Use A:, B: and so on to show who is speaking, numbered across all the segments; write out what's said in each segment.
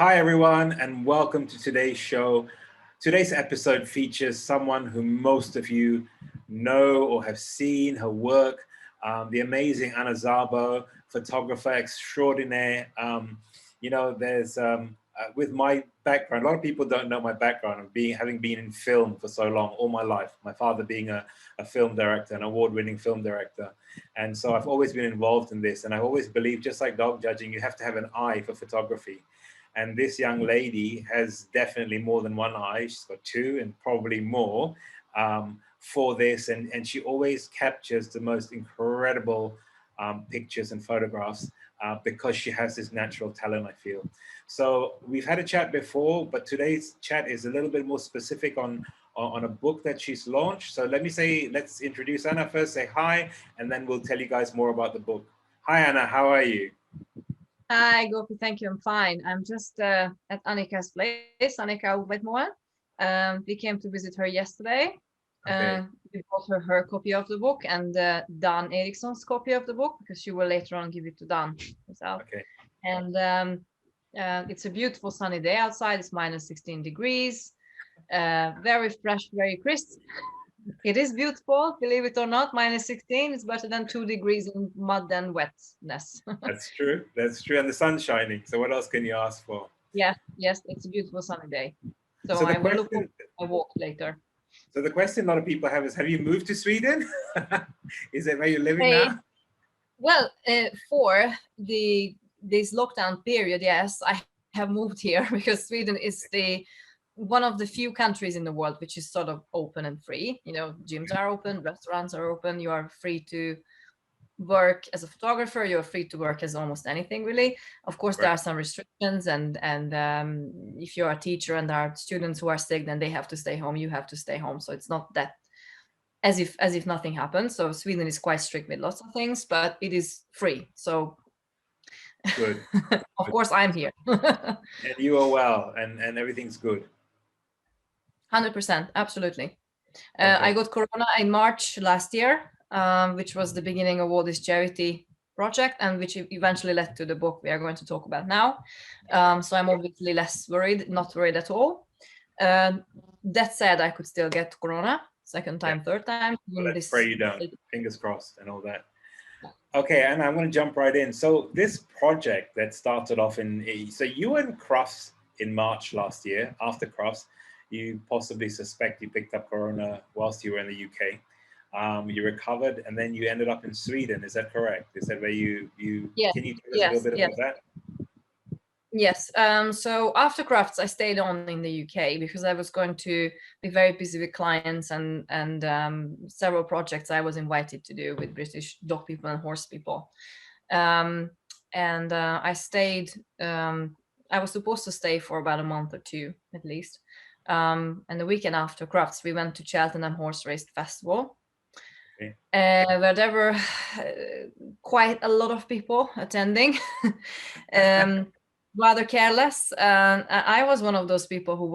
A: Hi, everyone, and welcome to today's show. Today's episode features someone who most of you know or have seen her work, the amazing Anna Szabo, photographer extraordinaire. There's with my background, a lot of people don't know my background of having been in film for so long, all my life. My father being a film director, an award-winning film director. And so I've always been involved in this. And I've always believed, just like dog judging, you have to have an eye for photography. And this young lady has definitely more than one eye. She's got two and probably more for this. And she always captures the most incredible pictures and photographs because she has this natural talent, I feel. So we've had a chat before, but today's chat is a little bit more specific on a book that she's launched. So let's introduce Anna first, say hi, and then we'll tell you guys more about the book. Hi, Anna, how are you?
B: Hi, Gopi. Thank you. I'm fine. I'm just at Annika's place, Annika Wetmore. We came to visit her yesterday.
A: Okay.
B: We brought her copy of the book and Dan Eriksson's copy of the book because she will later on give it to Dan herself.
A: Okay.
B: And it's a beautiful sunny day outside. It's minus 16 degrees. Very fresh, very crisp. It is beautiful, believe it or not. Minus 16 is better than 2 degrees in mud and wetness.
A: That's true. That's true. And the sun's shining. So what else can you ask for?
B: Yeah, yes, it's a beautiful sunny day. So
A: So the
B: I will look
A: question,
B: for a walk later.
A: so the question a lot of people have is, have you moved to Sweden? Is that where you're living
B: Hey,
A: now?
B: well, for this lockdown period, yes, I have moved here because Sweden is the one of the few countries in the world which is sort of open and free. You know, gyms are open, restaurants are open. You are free to work as a photographer. You're free to work as almost anything, really. Of course, there
A: Right.
B: are some restrictions, and if you're a teacher and there are students who are sick, then they have to stay home. You have to stay home. So it's not that as if nothing happens. So Sweden is quite strict with lots of things, but it is free. So
A: Good.
B: of
A: Good.
B: course I'm here.
A: And you are well, and everything's good.
B: 100%, absolutely. I
A: Okay.
B: got corona in March last year, which was the beginning of all this charity project and which eventually led to the book we are going to talk about now. So I'm obviously less worried, not worried at all. That said, I could still get corona second
A: Yeah.
B: time, third time.
A: Well, let's pray you don't. Fingers crossed and all that.
B: Yeah.
A: Okay, and I'm going to jump right in. So this project that started off so you were in Crufts in March last year. After Crufts, you possibly suspect you picked up corona whilst you were in the UK. You recovered, and then you ended up in Sweden. Is that correct? Is that where you
B: Yes,
A: can you tell us a little
B: yes,
A: bit
B: yes.
A: about that?
B: Yes. So after Crafts, I stayed on in the UK because I was going to be very busy with clients and several projects I was invited to do with British dog people and horse people. Um, and I stayed. I was supposed to stay for about a month or two at least. And the weekend after Crafts, we went to Cheltenham Horse Race Festival,
A: Okay.
B: where there were quite a lot of people attending. um, Rather careless. I was one of those people who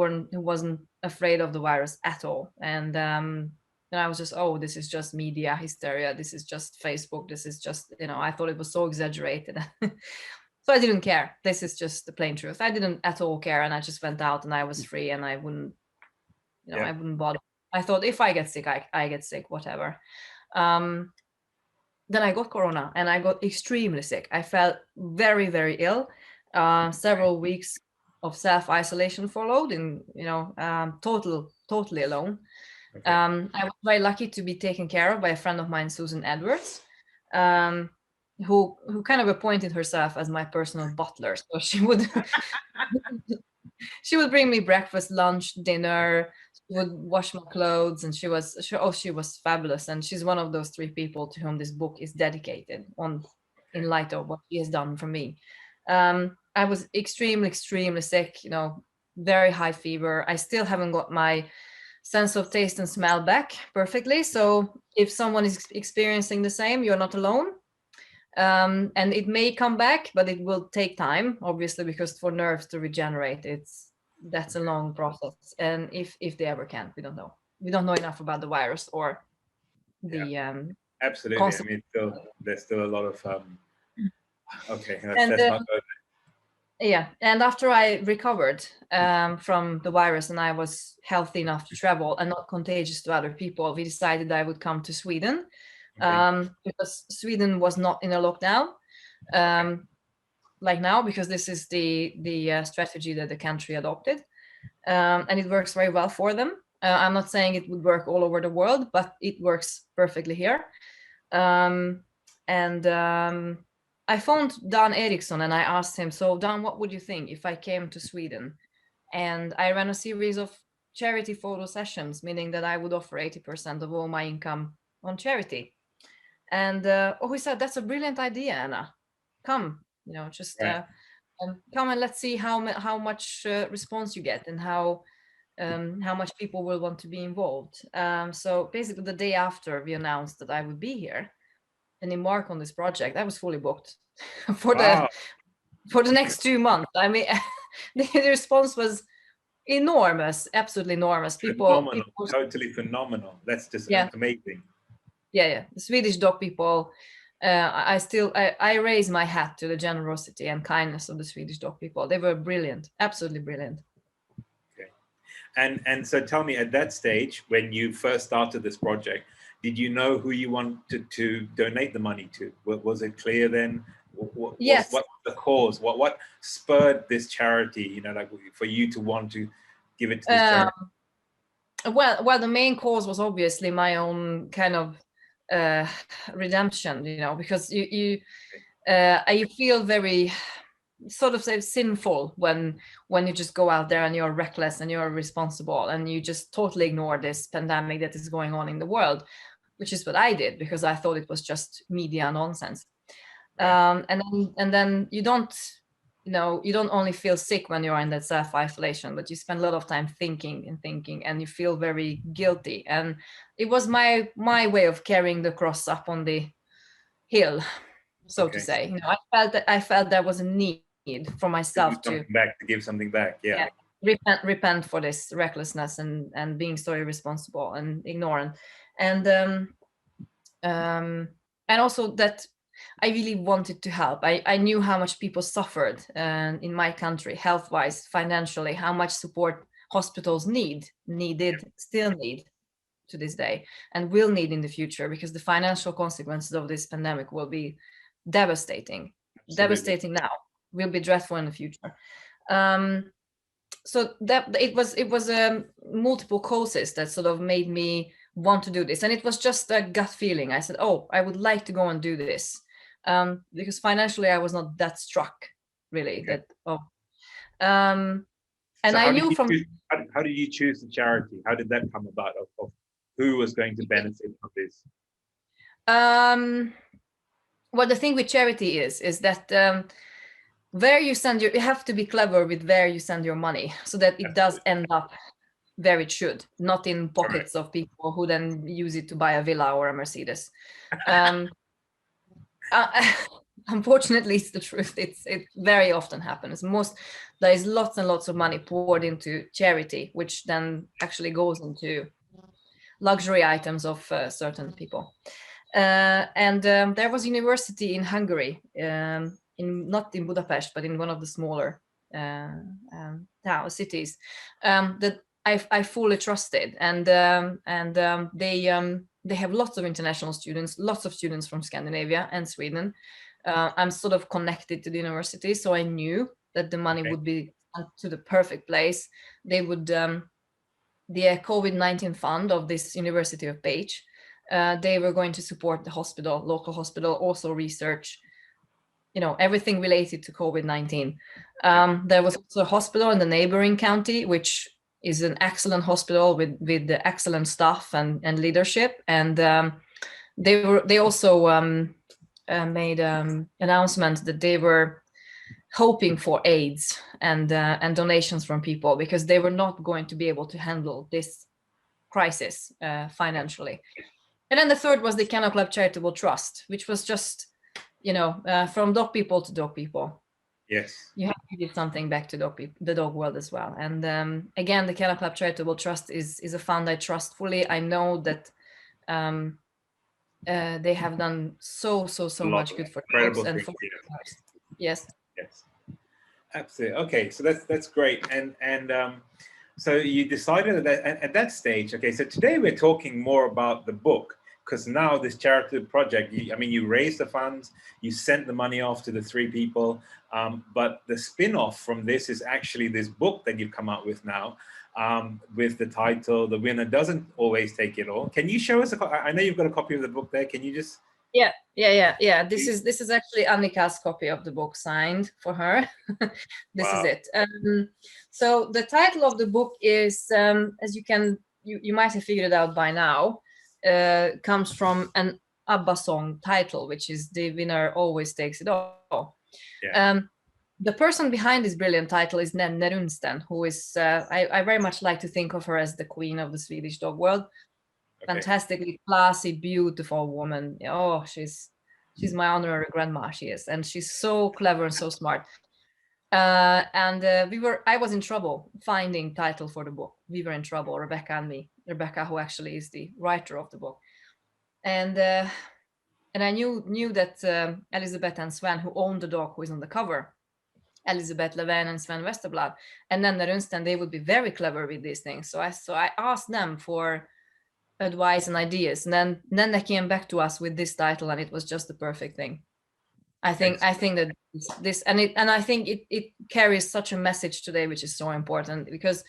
B: wasn't afraid of the virus at all, and I was just, oh, this is just media hysteria. This is just Facebook. This is just, I thought it was so exaggerated. So I didn't care. This is just the plain truth. I didn't at all care, and I just went out and I was free, and I wouldn't,
A: Yeah.
B: I wouldn't bother. I thought if I get sick, I get sick, whatever. Um, then I got corona and I got extremely sick. I felt very, very ill. Several weeks of self-isolation followed in, totally alone.
A: Okay.
B: I was very lucky to be taken care of by a friend of mine, Susan Edwards, um, who kind of appointed herself as my personal butler. So she would bring me breakfast, lunch, dinner. She would wash my clothes, and she was fabulous. And she's one of those three people to whom this book is dedicated in
A: Okay.
B: light of what she has done for me. I was extremely, extremely sick. Very high fever. I still haven't got my sense of taste and smell back perfectly. So if someone is experiencing the same, you're not alone. And it may come back, but it will take time, obviously, because for nerves to regenerate, that's a long process. And if they ever can, we don't know. We don't know enough about the virus or
A: Yeah.
B: the
A: Absolutely. I
B: consequences.
A: mean, there's still a lot of okay. Let's
B: And
A: not go.
B: Yeah, and after I recovered from the virus and I was healthy enough to travel and not contagious to other people, we decided I would come to Sweden, because Sweden was not in a lockdown like now, because this is the strategy that the country adopted, and it works very well for them. I'm not saying it would work all over the world, but it works perfectly here. Um, and I phoned Dan Eriksson and I asked him, so Dan, what would you think if I came to Sweden? And I ran a series of charity photo sessions, meaning that I would offer 80% of all my income on charity. And he said, that's a brilliant idea, Anna. Come, just come and let's see how much response you get and how much people will want to be involved. So basically, the day after we announced that I would be here and embark on this project, I was fully booked for
A: Wow.
B: the next 2 months. I mean, the response was enormous, absolutely enormous.
A: Phenomenal, totally phenomenal. That's just amazing.
B: Yeah. The Swedish dog people. I raise my hat to the generosity and kindness of the Swedish dog people. They were brilliant, absolutely brilliant.
A: Okay, and so tell me, at that stage when you first started this project, did you know who you wanted to donate the money to? Was it clear then?
B: Yes.
A: What was the cause? What spurred this charity? Like for you to want to give it to this charity?
B: Well, the main cause was obviously my own kind of redemption, because you feel very sort of say sinful when you just go out there and you're reckless and you're irresponsible and you just totally ignore this pandemic that is going on in the world, which is what I did because I thought it was just media nonsense. And then you don't only feel sick when you're in that self-isolation, but you spend a lot of time thinking and you feel very guilty. And it was my way of carrying the cross up on the hill, so to say. I felt there was a need for myself to
A: give something back. Yeah.
B: Repent for this recklessness and being so irresponsible and ignorant. And also that I really wanted to help. I knew how much people suffered in my country, health-wise, financially, how much support hospitals still need to this day, and will need in the future, because the financial consequences of this pandemic will be devastating. Absolutely. Devastating now, will be dreadful in the future. So that it was multiple causes that sort of made me want to do this, and it was just a gut feeling. I said, oh, I would like to go and do this. Because financially I was not that struck, really.
A: Okay.
B: And so I knew from
A: how did you choose the charity? How did that come about of who was going to benefit from this?
B: Well, the thing with charity is that where you send you have to be clever with where you send your money, so that it does end up where it should, not in pockets of people who then use it to buy a villa or a Mercedes. Unfortunately, it's the truth. It very often happens. There is lots and lots of money poured into charity, which then actually goes into luxury items of certain people. And there was a university in Hungary, not in Budapest, but in one of the smaller cities, that I fully trusted, and they have lots of international students, lots of students from Scandinavia and Sweden. I'm sort of connected to the university, so I knew that the money would be to the perfect place. They would the COVID-19 fund of this University of Page. They were going to support the local hospital, also research, everything related to COVID-19. There was also a hospital in the neighboring county, which is an excellent hospital with the excellent staff and leadership. And they also made announcement that they were hoping for aids and donations from people, because they were not going to be able to handle this crisis financially. And then the third was the Kennel Club Charitable Trust, which was just, from dog people to dog people.
A: Yes.
B: You have to give something back to the dog world as well. And again, the Kennel Club Charitable Trust is a fund I trust fully. I know that they have done so much good for dogs and for dogs. Yes.
A: Absolutely. Okay, so that's great. And so you decided that at that stage. Okay, so today we're talking more about the book, because now this charitable project. I mean, you raised the funds, you sent the money off to the three people, but the spin-off from this is actually this book that you've come out with now, with the title "The Winner Doesn't Always Take It All." Can you show us I know you've got a copy of the book there. Can you just?
B: Yeah. This is actually Annika's copy of the book, signed for her. This is
A: Wow.
B: it. So the title of the book is, as you might have figured it out by now, comes from an ABBA song title, which is "The Winner Always Takes It All."
A: Yeah.
B: The person behind this brilliant title is Nenne Runsten, who is, I very much like to think of her as the queen of the Swedish dog world.
A: Okay.
B: Fantastically classy, beautiful woman. Oh, she's my honorary grandma. She is, and she's so clever and so smart. I was in trouble finding title for the book. We were in trouble, Rebecca and me. Rebecca, who actually is the writer of the book, and I knew that Elizabeth and Sven, who own the dog, who is on the cover, Elizabeth Levin and Sven Westerblad, and then Runsten, they would be very clever with these things. So I asked them for advice and ideas, and then they came back to us with this title, and it was just the perfect thing. I think that this and I think it carries such a message today, which is so important, because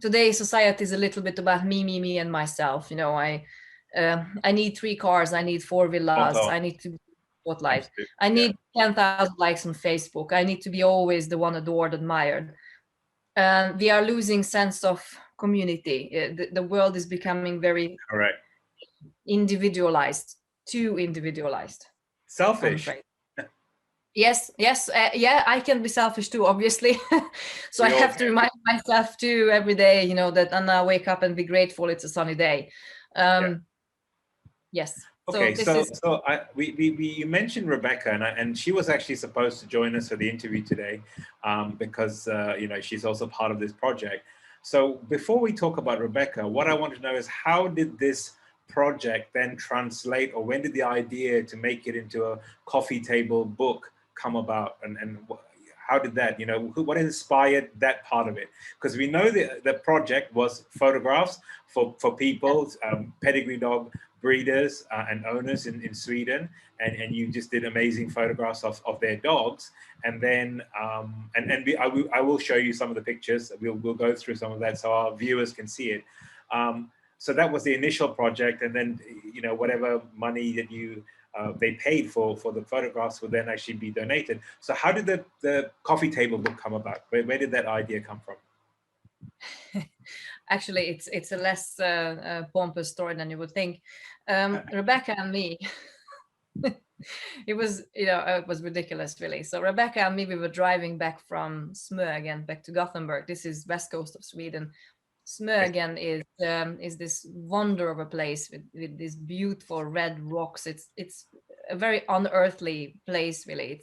B: today's society is a little bit about me and myself. I need 3 cars, I need 4 villas, I need to spotlight, I need 10,000 likes on Facebook, I need to be always the one adored, admired. We are losing sense of community. The world is becoming very
A: Correct.
B: Individualized, too individualized.
A: Selfish.
B: Yes, I can be selfish too, obviously. So I have to remind myself too every day, that Anna, wake up and be grateful it's a sunny day. Yes.
A: Okay, you mentioned Rebecca, and she was actually supposed to join us for the interview today, because she's also part of this project. So before we talk about Rebecca, what I want to know is, how did this project then translate, or when did the idea to make it into a coffee table book come about, and how did that, what inspired that part of it? Because we know the project was photographs for people, pedigree dog breeders and owners in Sweden, and you just did amazing photographs of their dogs, and then I will show you some of the pictures. We'll go through some of that so our viewers can see it. So that was the initial project, and then whatever money that they paid for the photographs would then actually be donated. So how did the coffee table book come about? Where did that idea come from?
B: Actually, it's a less pompous story than you would think. Rebecca and me, it was ridiculous, really. So Rebecca and me, we were driving back from Smögen back to Gothenburg. This is west coast of Sweden. Smögen is this wonder of a place with these beautiful red rocks. It's a very unearthly place, really.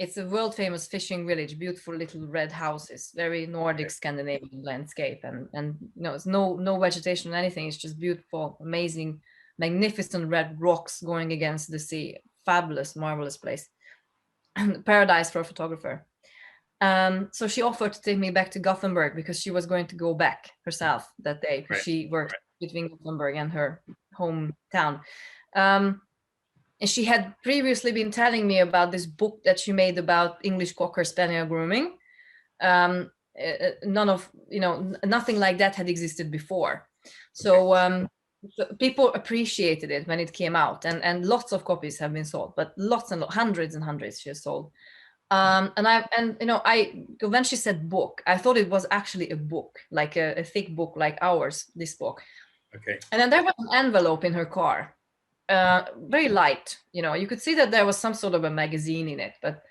B: It's a world famous fishing village, beautiful little red houses, very Nordic Scandinavian landscape, and it's no vegetation or anything. It's just beautiful, amazing, magnificent red rocks going against the sea. Fabulous, marvelous place. Paradise for a photographer. So she offered to take me back to Gothenburg, because she was going to go back herself that day, because she worked between Gothenburg and her hometown. And she had previously been telling me about this book that she made about English Cocker Spaniel grooming. Nothing like that had existed before. So people appreciated it when it came out, and lots of copies have been sold, but lots and hundreds and hundreds she has sold. When she said book, I thought it was actually a book, like a thick book like ours, this book.
A: Okay.
B: And then there was an envelope in her car, very light. You could see that there was some sort of a magazine in it, but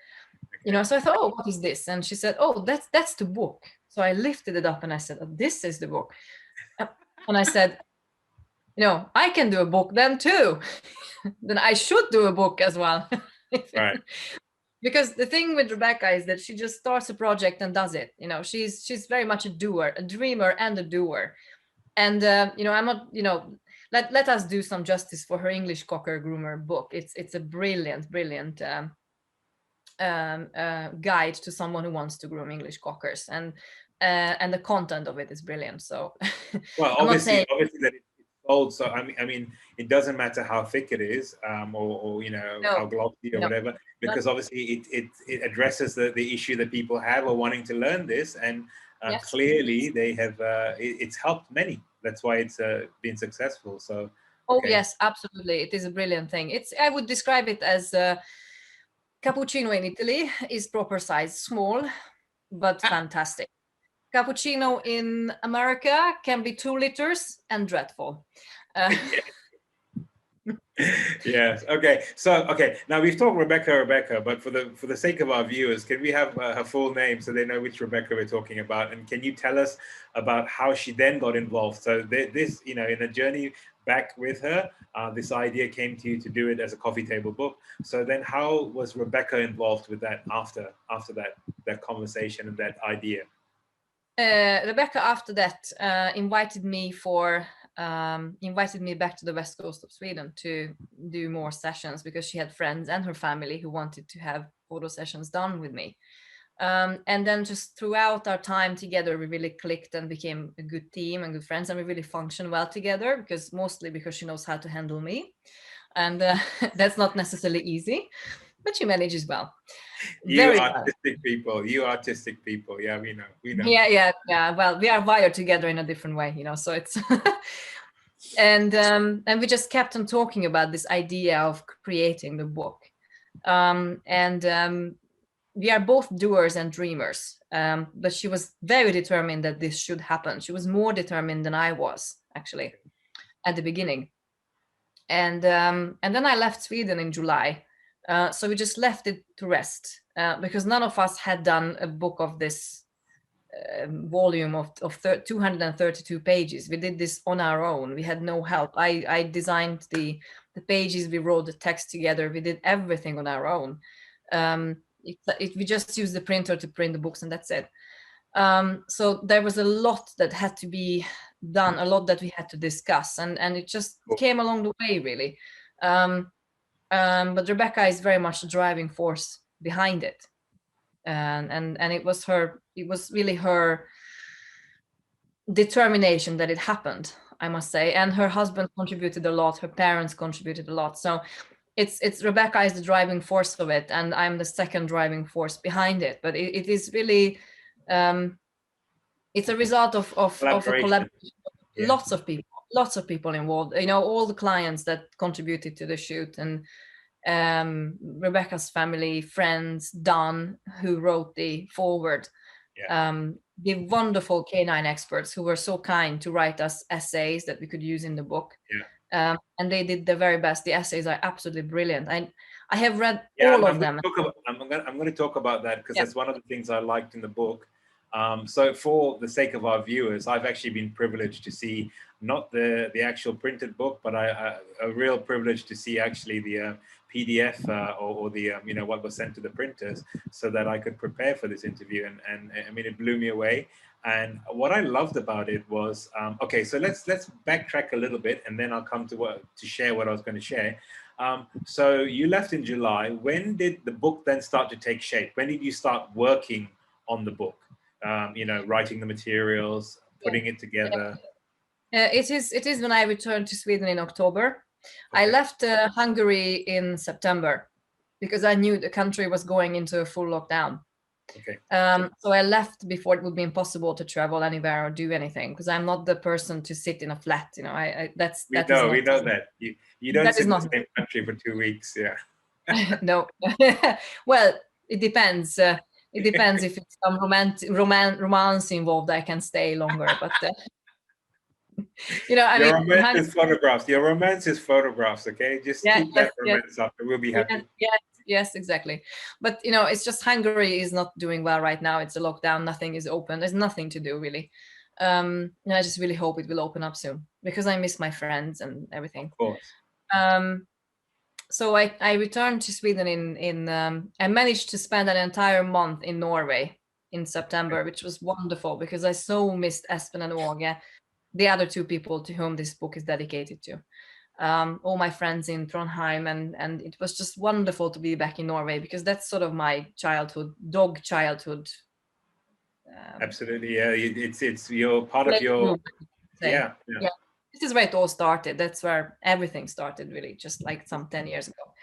B: so I thought, oh, what is this? And she said, oh, that's the book. So I lifted it up and I said, oh, this is the book. And I said, I can do a book then too. Then I should do a book as well.
A: Right.
B: Because the thing with Rebecca is that she just starts a project and does it. She's very much a doer, a dreamer and a doer. And I'm not, let us do some justice for her English Cocker Groomer book. It's a brilliant guide to someone who wants to groom English cockers, and the content of it is brilliant. So
A: Well,
B: I'm not saying
A: obviously that it's old. So I mean, it doesn't matter how thick it is, or
B: no,
A: how glossy or
B: no,
A: whatever,
B: not
A: because obviously it addresses the issue that people have or wanting to learn this, and
B: yes.
A: clearly they have. It's helped many. That's why it's been successful. So
B: Oh
A: okay.
B: yes, absolutely. It is a brilliant thing. I would describe it as cappuccino in Italy is proper size, small, but fantastic. Cappuccino in America can be 2 liters and dreadful.
A: Yes. Okay. So, okay. Now we've talked Rebecca, but for the sake of our viewers, can we have her full name so they know which Rebecca we're talking about? And can you tell us about how she then got involved? So this, in a journey back with her, this idea came to you to do it as a coffee table book. So then, how was Rebecca involved with that after that conversation and that idea?
B: Rebecca, after that, invited me back to the west coast of Sweden to do more sessions, because she had friends and her family who wanted to have photo sessions done with me. And then just throughout our time together, we really clicked and became a good team and good friends, and we really function well together, mostly because she knows how to handle me, and that's not necessarily easy, but she manages well.
A: You
B: Very well.
A: artistic people. You artistic people. Yeah, we know. We know.
B: Yeah. Well, we are wired together in a different way, so it's and we just kept on talking about this idea of creating the book. And we are both doers and dreamers, but she was very determined that this should happen. She was more determined than I was, actually, at the beginning. And then I left Sweden in July, so we just left it to rest, because none of us had done a book of this volume of 232 pages. We did this on our own. We had no help. I designed the pages, we wrote the text together, we did everything on our own. We just used the printer to print the books, and that's it. So there was a lot that had to be done, a lot that we had to discuss, and it just came along the way, really. But Rebecca is very much the driving force behind it, and it was really her determination that it happened, I must say. And her husband contributed a lot, her parents contributed a lot. So it's Rebecca is the driving force of it, and I'm the second driving force behind it. But it is really it's a result of a collaboration.
A: Yeah.
B: Lots of people involved, all the clients that contributed to the shoot, and Rebecca's family, friends, Don, who wrote the forward, the wonderful canine experts who were so kind to write us essays that we could use in the book. And they did their very best. The essays are absolutely brilliant. I have read all of them.
A: I'm going to talk about that, because that's one of the things I liked in the book. So for the sake of our viewers, I've actually been privileged to see not the actual printed book, but a real privilege to see actually the PDF or the what was sent to the printers, so that I could prepare for this interview. And I mean, it blew me away. And what I loved about it was, okay, so let's backtrack a little bit, and then I'll come to share what I was going to share. So you left in July. When did the book then start to take shape? When did you start working on the book? Writing the materials, putting it together.
B: It is when I returned to Sweden in October. Okay. I left Hungary in September, because I knew the country was going into a full lockdown.
A: Okay.
B: So I left before it would be impossible to travel anywhere or do anything, because I'm not the person to sit in a flat. We know that
A: you don't sit in the same country for 2 weeks. Yeah.
B: No. Well, it depends. It depends if it's some romance involved. I can stay longer, but
A: your romance is photographs. Your romance is photographs. Okay, just keep that romance up, and we'll be happy.
B: Yes, exactly. But it's just Hungary is not doing well right now. It's a lockdown. Nothing is open. There's nothing to do, really. And I just really hope it will open up soon, because I miss my friends and everything.
A: Of course.
B: So I returned to Sweden I managed to spend an entire month in Norway in September, which was wonderful, because I so missed Espen and Åge, the other two people to whom this book is dedicated to. all my friends in Trondheim, and it was just wonderful to be back in Norway, because that's sort of my childhood, dog childhood.
A: Absolutely, yeah. It's your part of your
B: Playroom, say.
A: yeah.
B: Yeah, this is where it all started. That's where everything started, really, just like some 10 years ago.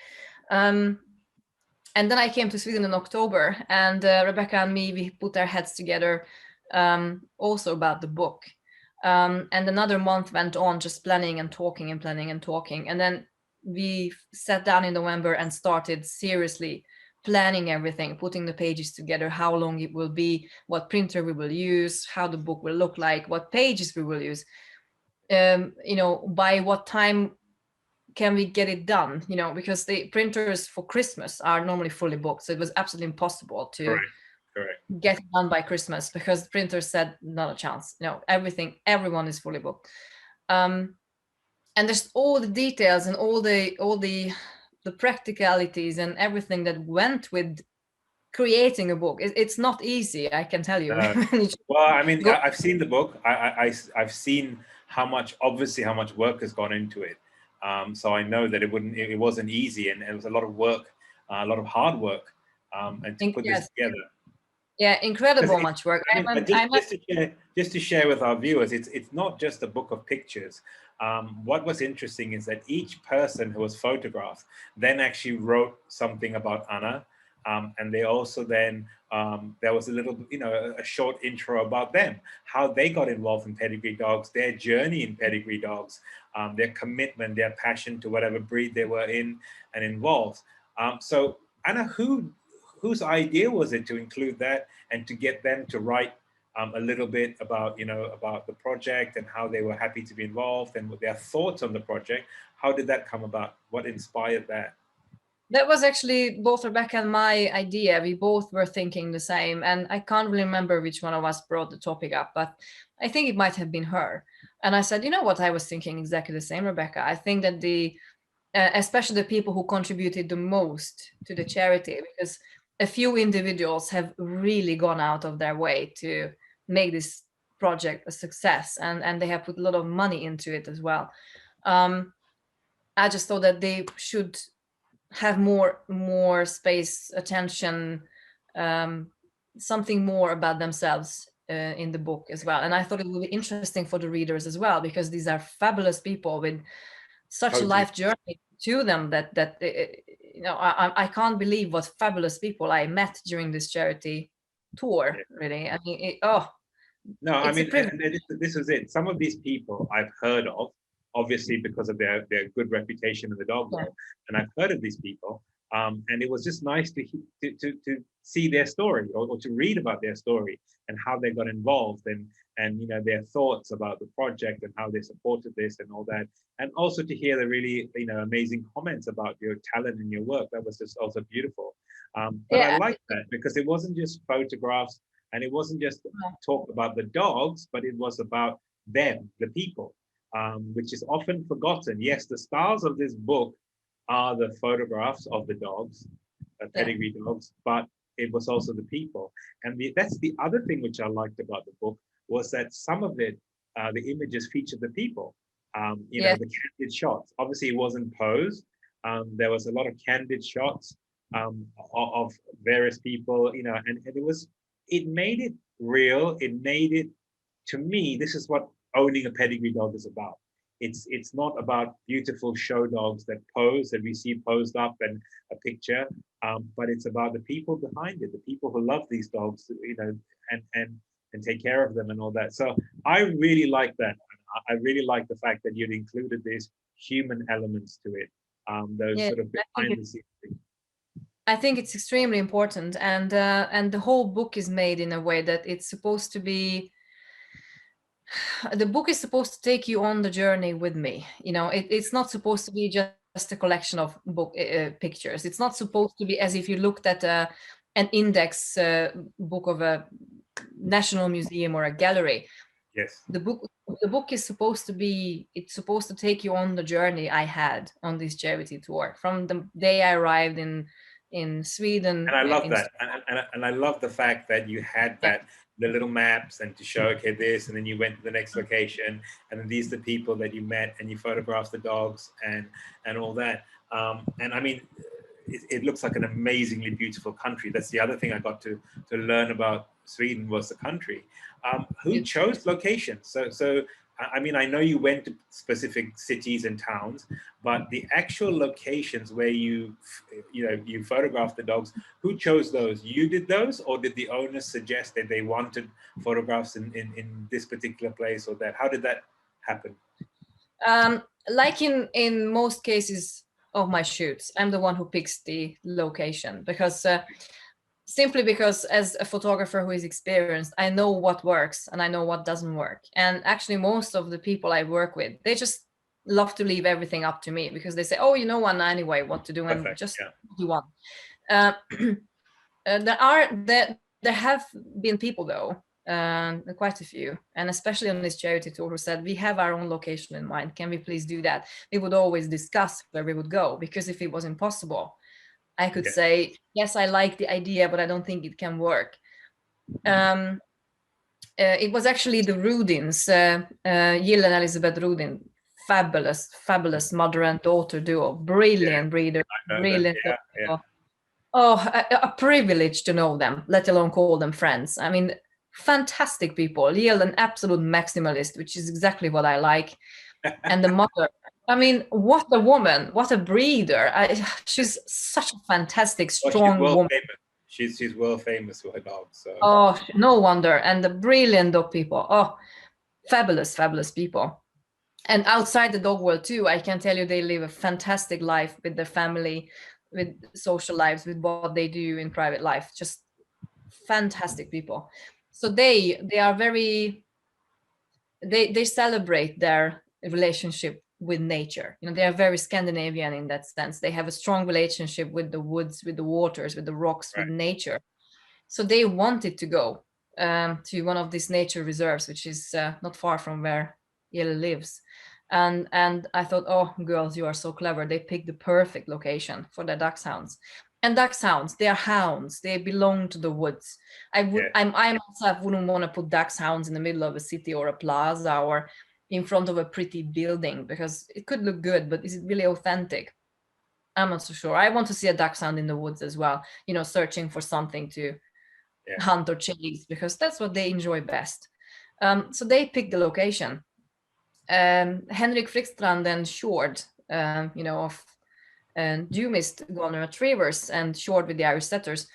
B: And then I came to Sweden in October, and Rebecca and me, we put our heads together, also about the book. And another month went on, just planning and talking and planning and talking. And then we sat down in November and started seriously planning everything, putting the pages together, how long it will be, what printer we will use, how the book will look like, what pages we will use, by what time can we get it done, because the printers for Christmas are normally fully booked. So it was absolutely impossible to
A: Correct.
B: get it done by Christmas, because the printer said not a chance. Everyone is fully booked. And there's all the details and all the practicalities and everything that went with creating a book. It's not easy, I can tell you.
A: Well, I mean, I've seen the book. I've seen how much work has gone into it. So I know that it wasn't easy, and it was a lot of work, a lot of hard work, and to put this together.
B: Yeah, incredible much work.
A: Just to share with our viewers, it's not just a book of pictures. What was interesting is that each person who was photographed then actually wrote something about Anna. And they also then, there was a little, a short intro about them, how they got involved in pedigree dogs, their journey in pedigree dogs, their commitment, their passion to whatever breed they were in and involved. So Anna, whose idea was it to include that and to get them to write a little bit about, about the project and how they were happy to be involved and what their thoughts on the project? How did that come about? What inspired that?
B: That was actually both Rebecca and my idea. We both were thinking the same, and I can't really remember which one of us brought the topic up, but I think it might have been her. And I said, you know what, I was thinking exactly the same, Rebecca. I think that especially the people who contributed the most to the charity, because a few individuals have really gone out of their way to make this project a success, and they have put a lot of money into it as well. I just thought that they should have more space, attention, something more about themselves in the book as well. And I thought it would be interesting for the readers as well, because these are fabulous people with such a life journey to them that I can't believe what fabulous people I met during this charity tour. Really, I mean,
A: this is it. Some of these people I've heard of, obviously because of their good reputation in the dog world, and I've heard of these people, and it was just nice to see their story, or to read about their story and how they got involved, and their thoughts about the project and how they supported this and all that, and also to hear the really amazing comments about your talent and your work. That was just also beautiful. But I like that because it wasn't just photographs, and it wasn't just talk about the dogs, but it was about them, the people, which is often forgotten. Yes, the stars of this book are the photographs of the dogs, pedigree dogs, but it was also the people. And that's the other thing which I liked about the book, was that some of it, the images featured the people, the candid shots. Obviously, it wasn't posed. There was a lot of candid shots of various people, and it made it real. It made it, to me, this is what owning a pedigree dog is about. It's not about beautiful show dogs that pose, that we see posed up and a picture, but it's about the people behind it, the people who love these dogs, and take care of them and all that. So I really like that. I really like the fact that you'd included these human elements to it, those sort of behind the scenes things.
B: I think it's extremely important, and the whole book is made in a way that it's supposed to be. The book is supposed to take you on the journey with me. It's not supposed to be just a collection of book pictures. It's not supposed to be as if you looked at an index book of a national museum or a gallery.
A: Yes.
B: The book is supposed to be. It's supposed to take you on the journey I had on this charity tour from the day I arrived in Sweden.
A: And I love that, and I love the fact that you had that the little maps and to show, okay, this, and then you went to the next location, and then these are the people that you met, and you photographed the dogs and all that. And I mean, it looks like an amazingly beautiful country. That's the other thing I got to learn about Sweden, was the country. Who chose locations? So I mean, I know you went to specific cities and towns, but the actual locations where you photographed the dogs, who chose those? You did those, or did the owners suggest that they wanted photographs in this particular place or that? How did that happen?
B: Like in most cases of my shoots, I'm the one who picks the location, because simply because as a photographer who is experienced, I know what works and I know what doesn't work. And actually most of the people I work with, they just love to leave everything up to me, because they say, oh, you know one anyway what to do, and
A: Perfect,
B: just
A: yeah.
B: do one. There have been people though, quite a few, and especially on this charity tour, who said, we have our own location in mind, can we please do that? We would always discuss where we would go, because if it was impossible, I could say, yes, I like the idea, but I don't think it can work. It was actually the Rudins, Jill and Elizabeth Rudin, fabulous mother and daughter duo, brilliant breeder, brilliant. Oh, a privilege to know them, let alone call them friends. I mean, fantastic people. Jill, an absolute maximalist, which is exactly what I like. And the mother, I mean, what a woman, what a breeder. She's such a fantastic, strong woman.
A: She's world famous for her dogs. So.
B: Oh, no wonder. And the brilliant dog people. Oh, fabulous people. And outside the dog world too, I can tell you, they live a fantastic life with their family, with social lives, with what they do in private life. Just fantastic people. So they are very, they celebrate their relationship with nature. You know, they are very Scandinavian in that sense. They have a strong relationship with the woods, with the waters, with the rocks, with nature. So they wanted to go to one of these nature reserves, which is not far from where Jill lives. And I thought, oh, girls, you are so clever. They picked the perfect location for their dachshunds. And dachshunds, they are hounds. They belong to the woods. I myself wouldn't want to put dachshunds in the middle of a city or a plaza or in front of a pretty building, because it could look good, but is it really authentic? I'm not so sure. I want to see a dachshund in the woods as well, you know, searching for something to hunt or chase, because that's what they enjoy best. So they picked the location. Henrik Frickstrand and Shord, you know, of Dumist Golden Retrievers and Shord with the Irish Setters,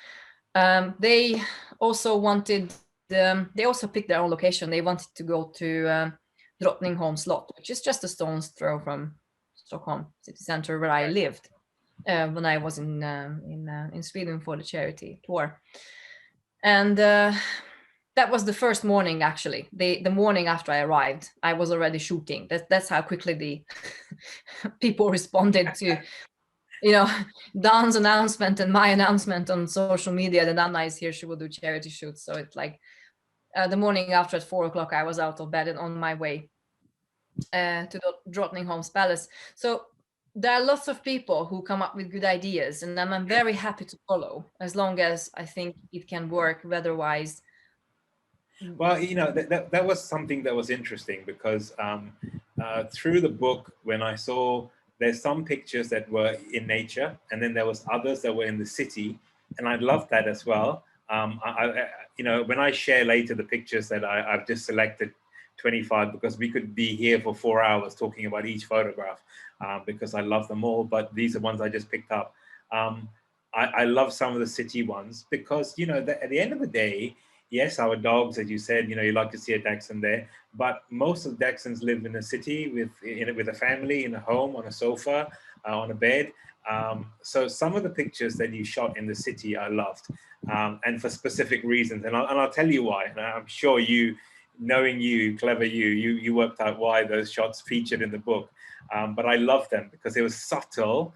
B: they also wanted, they also picked their own location. They wanted to go to Drottningholm Slot, which is just a stone's throw from Stockholm city center, where I lived when I was in Sweden for the charity tour. And that was the first morning, actually. The morning after I arrived, I was already shooting. That's how quickly the people responded to, you know, Dan's announcement and my announcement on social media that Anna is here, she will do charity shoots. So it's like the morning after at 4 o'clock, I was out of bed and on my way to the Drottningholm's Palace. So there are lots of people who come up with good ideas, and I'm very happy to follow, as long as I think it can work weather-wise.
A: Well, you know, that was something that was interesting, because through the book, when I saw, there's some pictures that were in nature, and then there was others that were in the city, and I loved that as well. You know, when I share later the pictures that I've just selected 25, because we could be here for 4 hours talking about each photograph, because I love them all, but these are ones I just picked up. I love some of the city ones, because, you know, at the end of the day, yes, our dogs, as you said, you know, you like to see a dachshund there, but most of the dachshunds live in a city with a family, in a home, on a sofa, on a bed. So some of the pictures that you shot in the city I loved, and for specific reasons, and I'll tell you why. And I'm sure you, knowing you, clever you worked out why those shots featured in the book. But I love them because it was subtle,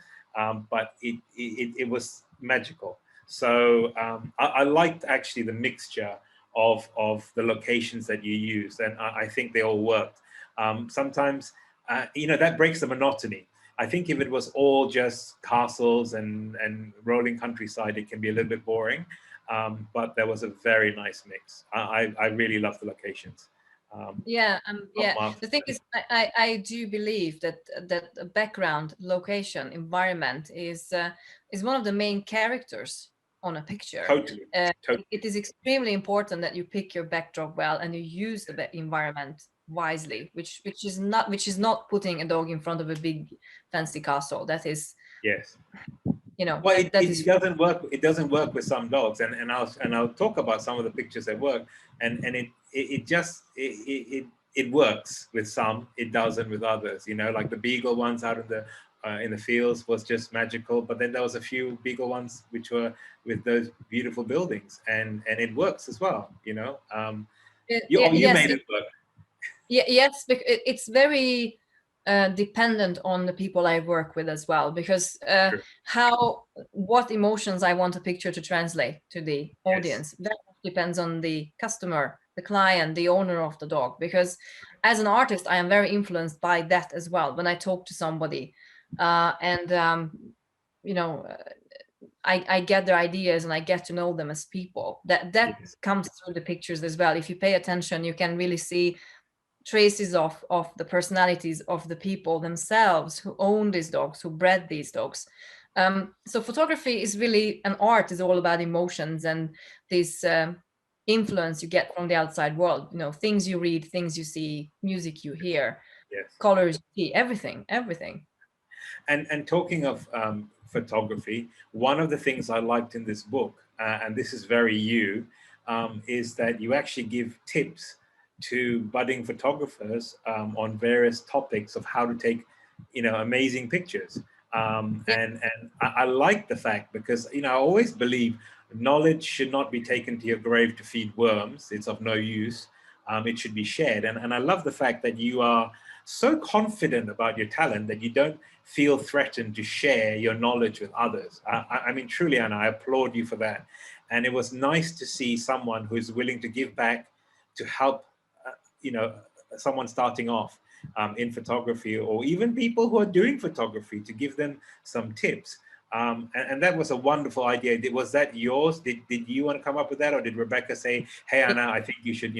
A: but it was magical. So I liked actually the mixture of the locations that you used, and I think they all worked. Sometimes, you know, that breaks the monotony. I think if it was all just castles and rolling countryside, it can be a little bit boring. but there was a very nice mix. I really love the locations.
B: Yeah,
A: Top
B: yeah.
A: marks.
B: The thing is, I do believe that the background, location, environment is one of the main characters on a picture.
A: Totally,
B: It
A: totally.
B: is extremely important that you pick your backdrop well and you use the environment wisely, which is not putting a dog in front of a big fancy castle. That is,
A: Yes. Well,
B: that is.
A: it doesn't work. It doesn't work with some dogs, and I'll talk about some of the pictures that work, and it just it works with some. It doesn't with others. You know, like the beagle ones out in the fields was just magical. But then there was a few beagle ones which were with those beautiful buildings, and it works as well. You know, you
B: Yes,
A: made it work.
B: yes, it's very dependent on the people I work with as well, because
A: True.
B: what emotions I want a picture to translate to the
A: Yes.
B: audience, that depends on the customer, the client, the owner of the dog. Because as an artist, I am very influenced by that as well. When I talk to somebody, and you know, I get their ideas and I get to know them as people. That
A: Yes.
B: comes through the pictures as well. If you pay attention, you can really see traces of the personalities of the people themselves who own these dogs, who bred these dogs. So photography is really an art, is all about emotions and this influence you get from the outside world. You know, things you read, things you see, music you hear,
A: Yes.
B: colors you see, everything.
A: And talking of photography, one of the things I liked in this book, and this is very you, is that you actually give tips to budding photographers on various topics of how to take, amazing pictures.
B: Yeah,
A: And I like the fact because I always believe knowledge should not be taken to your grave to feed worms. It's of no use. It should be shared. And I love the fact that you are so confident about your talent that you don't feel threatened to share your knowledge with others. I mean, truly, Anna, I applaud you for that. And it was nice to see someone who is willing to give back to help, uh, you know, someone starting off in photography, or even people who are doing photography, to give them some tips. And that was a wonderful idea. Was that yours? Did you want to come up with that, or did Rebecca say, "Hey, Anna, I think you should"?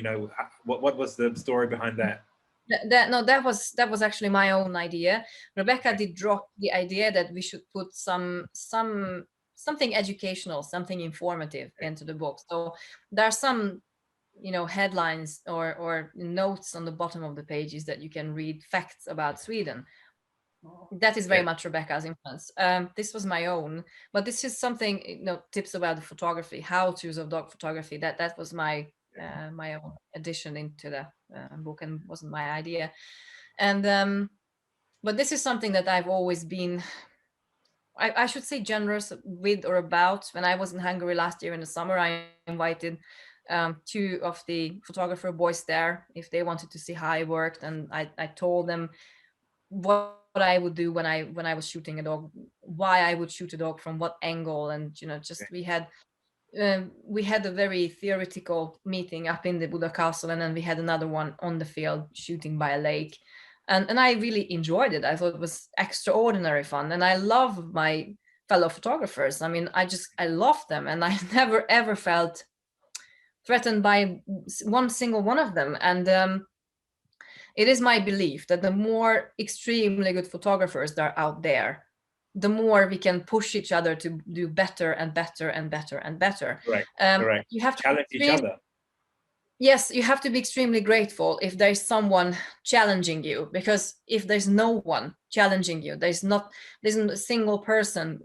A: What was the story behind that?
B: that was actually my own idea. Rebecca
A: Okay.
B: did drop the idea that we should put something educational, something informative into the book. So there are some, headlines or notes on the bottom of the pages that you can read facts about Sweden. That is very
A: Yeah.
B: much Rebecca's influence. This was my own, but this is something, tips about the photography, how to's of dog photography. That was my own addition into the book, and wasn't my idea. And but this is something that I've always been, I should say, generous with or about. When I was in Hungary last year in the summer, I invited two of the photographer boys there if they wanted to see how I worked, and I told them what I would do when I was shooting a dog, why I would shoot a dog from what angle, and just
A: Okay.
B: we had a very theoretical meeting up in the Buddha Castle, and then we had another one on the field shooting by a lake, and I really enjoyed it. I thought it was extraordinary fun, and I love my fellow photographers. I mean, I love them, and I never ever felt threatened by one single one of them. And it is my belief that the more extremely good photographers that are out there, the more we can push each other to do better and better and better and better.
A: Correct. Correct.
B: You have to be
A: Challenge each other.
B: yes, you have to be extremely grateful if there's someone challenging you, because if there's no one challenging you, there's not a single person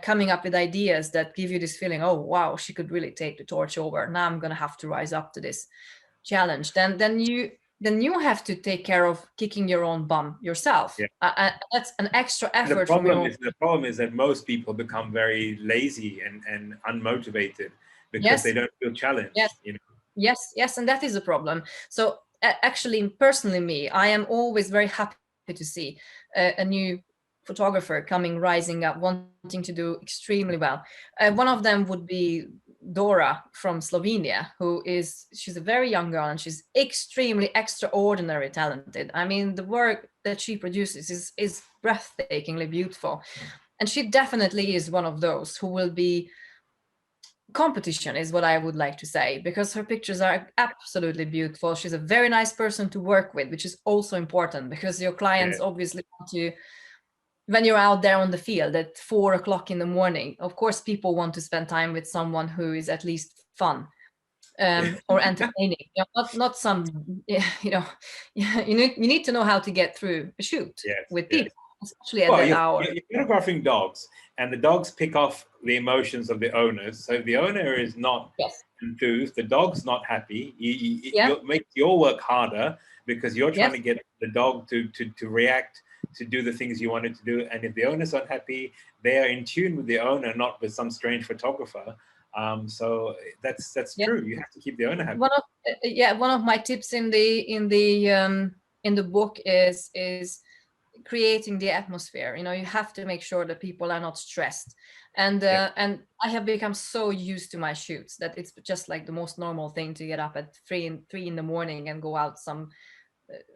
B: coming up with ideas that give you this feeling, oh wow, she could really take the torch over. Now I'm gonna have to rise up to this challenge. Then you have to take care of kicking your own bum yourself.
A: Yeah.
B: That's an extra
A: And the
B: effort from your
A: problem
B: own.
A: is the problem is that most people become very lazy and unmotivated because they
B: Yes,
A: don't feel
B: yes,
A: challenged.
B: yes, and that is a problem. So actually, personally, me, I am always very happy to see a new photographer coming, rising up, wanting to do extremely well. One of them would be Dora from Slovenia, she's a very young girl, and she's extremely extraordinary talented. I mean, the work that she produces is breathtakingly beautiful, and she definitely is one of those who will be competition is what I would like to say, because her pictures are absolutely beautiful. She's a very nice person to work with, which is also important, because your clients obviously want to, when you're out there on the field at 4 o'clock in the morning, of course, people want to spend time with someone who is at least fun or entertaining. Not some, you need to know how to get through a shoot with people, especially at that hour.
A: You're photographing dogs, and the dogs pick off the emotions of the owners. So if the owner is not enthused, the dog's not happy. It makes your work harder, because you're trying to get the dog to react, to do the things you wanted to do. And if the owner's unhappy, they are in tune with the owner, not with some strange photographer. So that's true. You have to keep the owner happy.
B: One of my tips in the book is creating the atmosphere. You have to make sure that people are not stressed. And I have become so used to my shoots that it's just like the most normal thing to get up at 3 in the morning and go out some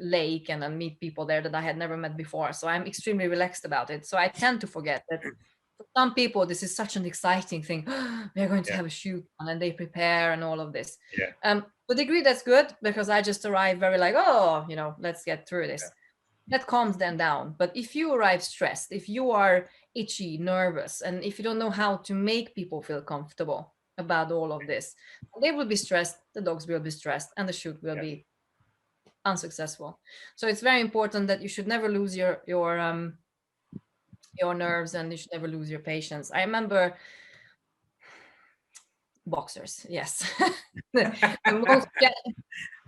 B: lake and then meet people there that I had never met before. So I'm extremely relaxed about it. So I tend to forget that for some people this is such an exciting thing. We're going to have a shoot, and then they prepare and all of this. To a degree that's good, because I just arrive very like, let's get through this. That calms them down. But if you arrive stressed, if you are itchy, nervous, and if you don't know how to make people feel comfortable about all of this, they will be stressed, the dogs will be stressed, and the shoot will be unsuccessful. So it's very important that you should never lose your nerves, and you should never lose your patience. I remember boxers, yes.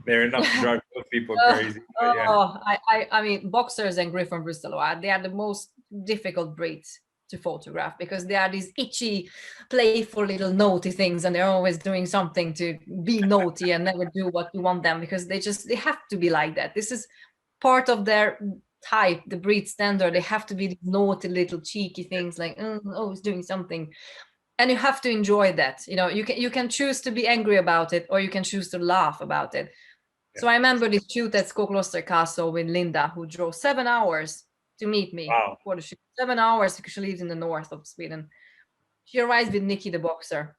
A: They're enough to drive most people crazy.
B: I mean, boxers and Griffon Brussels, they are the most difficult breeds to photograph, because they are these itchy, playful little naughty things, and they're always doing something to be naughty and never do what you want them, because they have to be like that. This is part of their type, the breed standard. They have to be these naughty little cheeky things, like he's doing something. And you have to enjoy that. You can choose to be angry about it, or you can choose to laugh about it. So I remember this shoot at Skokloster Castle with Linda, who drove 7 hours to meet me for the shoot. 7 hours, because she lives in the north of Sweden. She arrives with Nikki the boxer,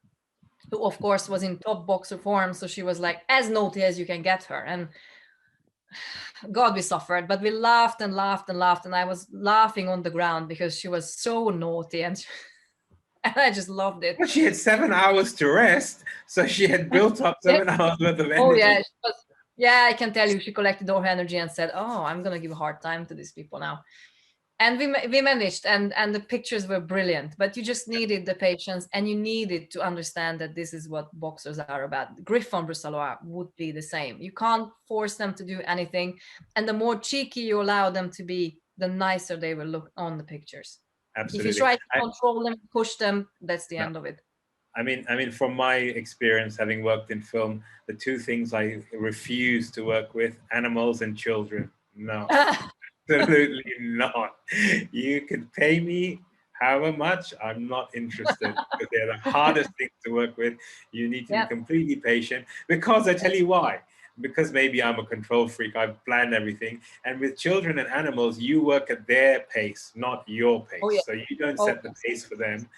B: who of course was in top boxer form. So she was like as naughty as you can get her. And God, we suffered, but we laughed and laughed and laughed. And I was laughing on the ground because she was so naughty, and I just loved it.
A: Well, she had 7 hours to rest, so she had built up 7 hours worth of energy.
B: Oh yeah, I can tell you, she collected all her energy and said, I'm gonna give a hard time to these people now. And we managed, and the pictures were brilliant, but you just needed the patience, and you needed to understand that this is what boxers are about. Griffon Brussels would be the same. You can't force them to do anything, and the more cheeky you allow them to be, the nicer they will look on the pictures.
A: Absolutely.
B: If you try to control them, push them, that's the end of it.
A: I mean, from my experience, having worked in film, the two things I refuse to work with: animals and children. No, absolutely not. You can pay me however much, I'm not interested, because they're the hardest things to work with. You need to be completely patient, because I tell you why. Because maybe I'm a control freak, I've planned everything. And with children and animals, you work at their pace, not your pace. So you don't set the pace for them.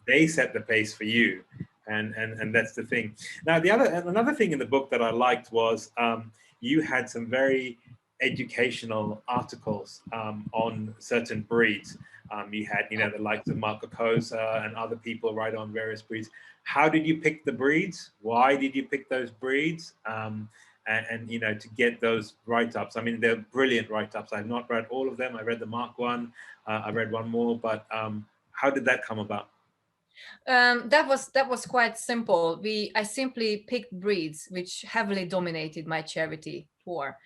A: They set the pace for you. And that's the thing. Now, another thing in the book that I liked was you had some very educational articles on certain breeds. You had, the likes of Marco Cosa and other people write on various breeds. How did you pick the breeds? Why did you pick those breeds? And to get those write-ups. I mean, they're brilliant write-ups. I've not read all of them. I read the Mark one. I read one more, but how did that come about?
B: That was quite simple. I simply picked breeds which heavily dominated my charity tour.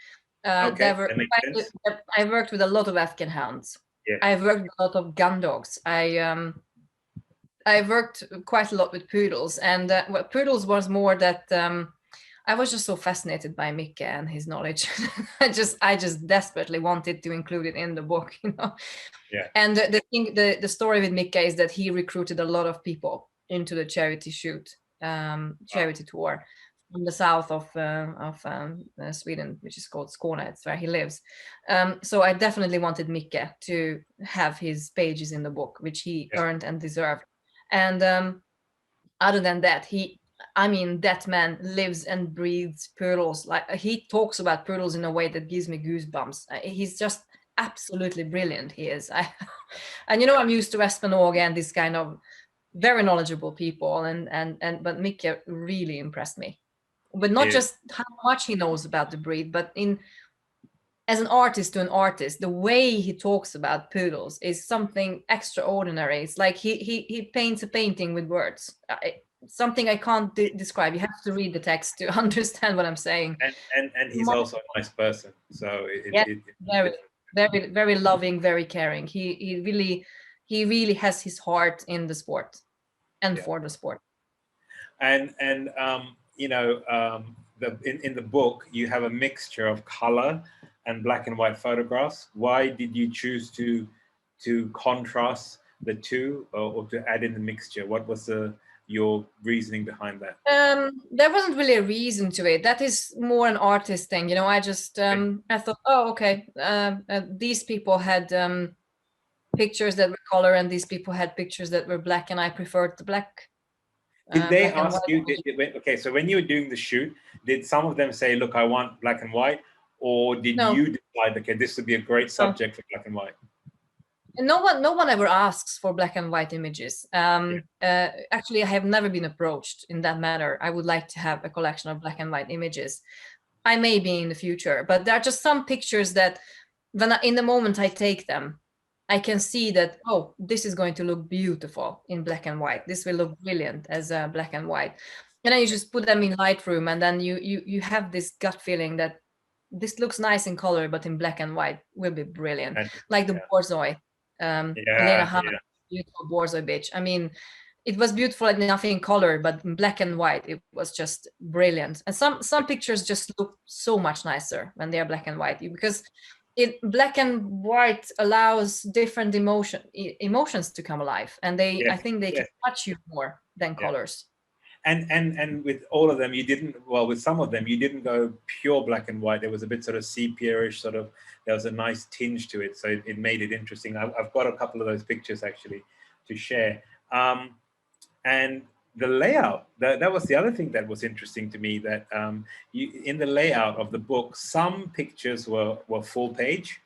A: That makes sense.
B: I worked with a lot of Afghan hounds. Yeah. I've worked with a lot of gun dogs. I worked quite a lot with poodles, and poodles was more that I was just so fascinated by Mikke and his knowledge. I just desperately wanted to include it in the book, Yeah. And the story with Mikke is that he recruited a lot of people into the charity charity tour from the south of Sweden, which is called Skåne. It's where he lives. So I definitely wanted Mikke to have his pages in the book, which he earned and deserved. And other than that, that man lives and breathes poodles. Like he talks about poodles in a way that gives me goosebumps. He's just absolutely brilliant. He is. And I'm used to Espanoga and this kind of very knowledgeable people, but Mikke really impressed me. But not
A: It,
B: just how much he knows about the breed, but in as an artist to an artist, the way he talks about poodles is something extraordinary. It's like he paints a painting with words. Something I can't describe. You have to read the text to understand what I'm saying.
A: and he's also a nice person. So
B: Yeah, very, very, very loving, very caring. He really has his heart in the sport and
A: yeah.
B: for the sport.
A: And in the book you have a mixture of color and black and white photographs. Why did you choose to contrast the two, or to add in the mixture? What was your reasoning behind that?
B: There wasn't really a reason to it. That is more an artist thing. I just I thought, oh, okay, these people had pictures that were color, and these people had pictures that were black, and I preferred the black.
A: Did they
B: Black and
A: ask you?
B: white.
A: Okay, so when you were doing the shoot, did some of them say, "Look, I want black and white," or did
B: No,
A: you decide, "Okay, this would be a great
B: no.
A: subject for black and white"?
B: No one ever asks for black and white images. Actually, I have never been approached in that matter. I would like to have a collection of black and white images. I may be in the future, but there are just some pictures that in the moment I take them, I can see that, oh, this is going to look beautiful in black and white. This will look brilliant as black and white. And then you just put them in Lightroom, and then you have this gut feeling that this looks nice in color, but in black and white will be brilliant.
A: And
B: Like the
A: yeah,
B: Borzoi, Elena
A: yeah,
B: Hahn,
A: yeah,
B: beautiful Borzoi bitch. I mean, it was beautiful enough in color, but in black and white, it was just brilliant. And some pictures just look so much nicer when they are black and white, because black and white allows different emotions to come alive, and I
A: yes,
B: think they can
A: yes,
B: touch you more than
A: yeah.
B: colors.
A: And with all of them, you didn't. Well, with some of them, you didn't go pure black and white. There was a bit sort of sepia-ish, sort of. There was a nice tinge to it, so it made it interesting. I've got a couple of those pictures actually to share. And the layout, that was the other thing that was interesting to me, that in the layout of the book, some pictures were full page.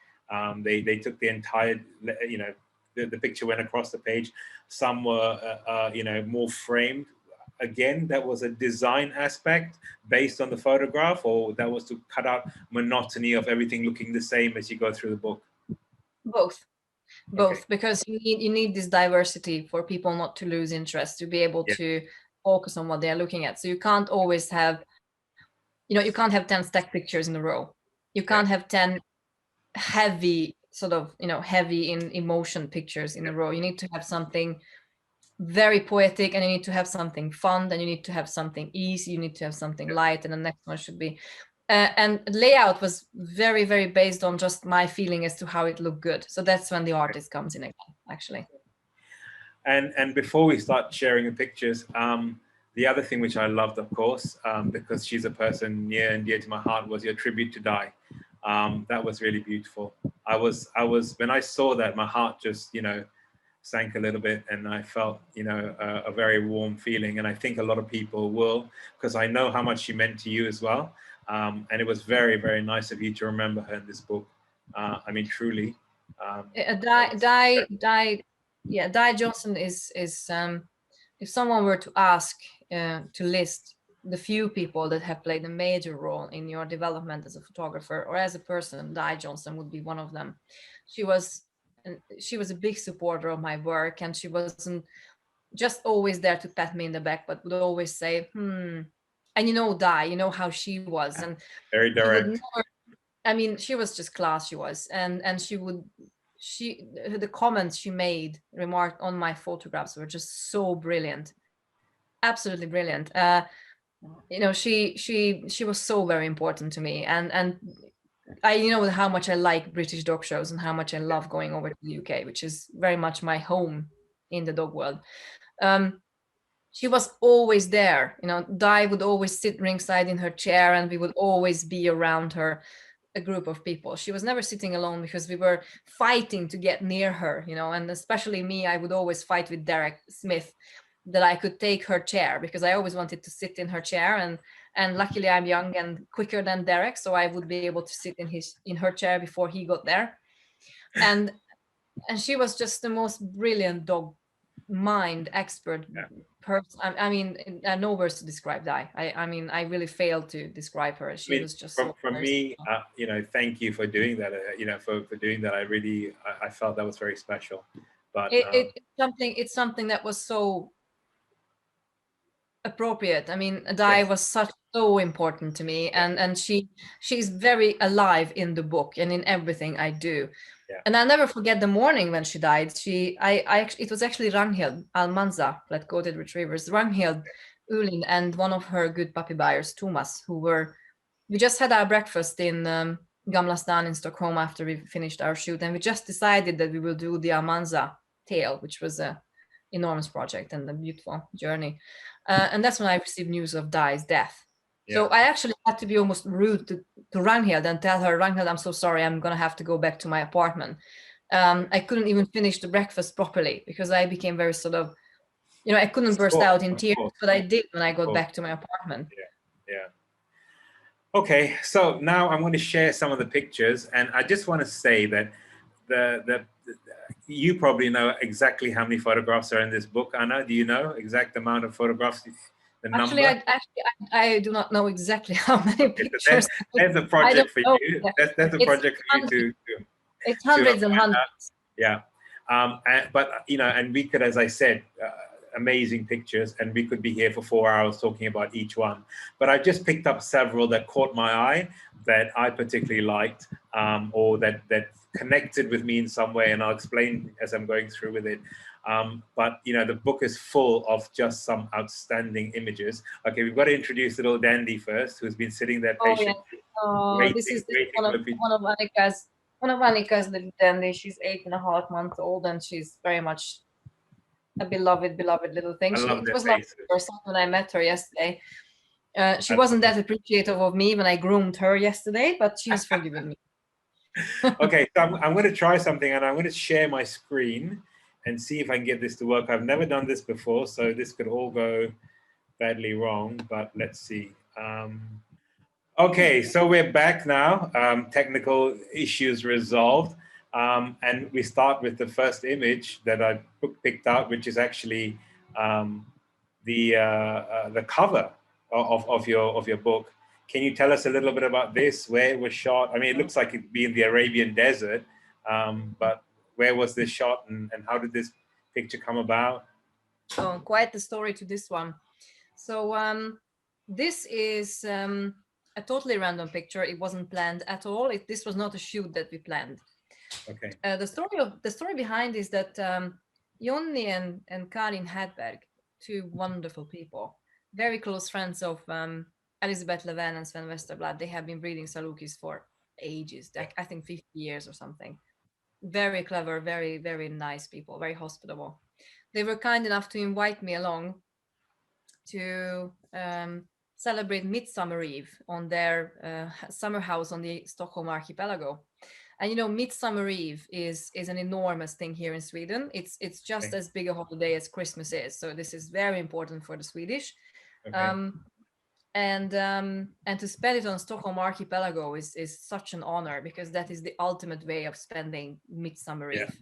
A: They took the entire, the picture went across the page. Some were more framed. Again, that was a design aspect based on the photograph, or that was to cut out monotony of everything looking the same as you go through the book?
B: Both.
A: Okay.
B: Because you need this diversity for people not to lose interest, to be able
A: Yeah.
B: to focus on what they are looking at. So you can't always have, you can't have 10 stack pictures in a row. You
A: Yeah.
B: can't have 10 heavy sort of, heavy in emotion pictures in a row. You need to have something very poetic, and you need to have something fun, then you need to have something easy, you need to have something light, and the next one should be and layout was very, very based on just my feeling as to how it looked good. So that's when the artist comes in again, actually.
A: And before we start sharing the pictures, the other thing which I loved, of course, because she's a person near and dear to my heart, was your tribute to Di. That was really beautiful. I was when I saw that, my heart just sank a little bit, and I felt a very warm feeling. And I think a lot of people will, because I know how much she meant to you as well. And it was very, very nice of you to remember her in this book. I mean, truly.
B: Di Johnson is if someone were to ask to list the few people that have played a major role in your development as a photographer or as a person, Di Johnson would be one of them. She was a big supporter of my work, and she wasn't just always there to pat me in the back, but would always say, and Di, how she was, and
A: Very
B: she would
A: direct.
B: never, I mean, she was just class, she was, and the comments she made, remarked on my photographs were just so brilliant, absolutely brilliant. She was so very important to me, and I how much I like British dog shows and how much I love going over to the UK, which is very much my home in the dog world. She was always there. Di would always sit ringside in her chair, and we would always be around her, a group of people. She was never sitting alone, because we were fighting to get near her, and especially me, I would always fight with Derek Smith, that I could take her chair, because I always wanted to sit in her chair, and luckily I'm young and quicker than Derek, so I would be able to sit in her chair before he got there. And she was just the most brilliant dog mind expert person. I mean, no words to describe Di. I mean, I really failed to describe her. She was just
A: from me, thank you for doing that. For doing that, I felt that was very special. But
B: it's something that was so appropriate. I mean, Di was so important to me, and she's very alive in the book and in everything I do. And I'll never forget the morning when she died. It was actually Ragnhild Almanza, Let Goated Retrievers, Ragnhild Ulin, and one of her good puppy buyers, Thomas, we just had our breakfast in Gamla Stan in Stockholm after we finished our shoot, and we just decided that we will do the Almanza tale, which was a enormous project and a beautiful journey. And that's when I received news of Di's death. So I actually had to be almost rude to Ragnhild and tell her, Ragnhild, I'm so sorry, I'm going to have to go back to my apartment. I couldn't even finish the breakfast properly because I became very sort of, I couldn't burst out in tears, but I did when I got back to my apartment.
A: Yeah. Okay, so now I'm going to share some of the pictures, and I just want to say that you probably know exactly how many photographs are in this book, Anna. Do you know exact amount of photographs?
B: Actually, I do not know exactly how many pictures.
A: There's a project for you. That's a project for you to.
B: It's hundreds and hundreds.
A: Yeah, but and we could, as I said, amazing pictures, and we could be here for 4 hours talking about each one. But I just picked up several that caught my eye that I particularly liked, or that connected with me in some way, and I'll explain as I'm going through with it. But the book is full of just some outstanding images. Okay, we've got to introduce little Dandy first, who's been sitting there patiently.
B: This is one of Annika's little Dandy. She's 8.5 months old, and she's very much a beloved little thing. It was not the first time when I met her yesterday. She wasn't that appreciative of me when I groomed her yesterday, but she's forgiven me.
A: Okay, so I'm going to try something, and I'm going to share my screen and see if I can get this to work. I've never done this before, so this could all go badly wrong, but let's see. Okay, so we're back now. Technical issues resolved. And we start with the first image that I picked out, which is actually the cover of your book. Can you tell us a little bit about this? Where it was shot? I mean, it looks like it'd be in the Arabian desert, but where was this shot, and how did this picture come about?
B: Oh, quite the story to this one. So this is a totally random picture. It wasn't planned at all. This was not a shoot that we planned.
A: Okay.
B: The story behind is that Jonni and Karin Hedberg, two wonderful people, very close friends of Elisabeth Leven and Sven Westerblad. They have been breeding Salukis for ages, I think 50 years or something. Very clever, very, very nice people, very hospitable. They were kind enough to invite me along to celebrate Midsummer Eve on their summer house on the Stockholm archipelago. And Midsummer Eve is an enormous thing here in Sweden. It's just as big a holiday as Christmas is. So this is very important for the Swedish. Okay. And to spend it on Stockholm archipelago is such an honor, because that is the ultimate way of spending Midsummer Eve.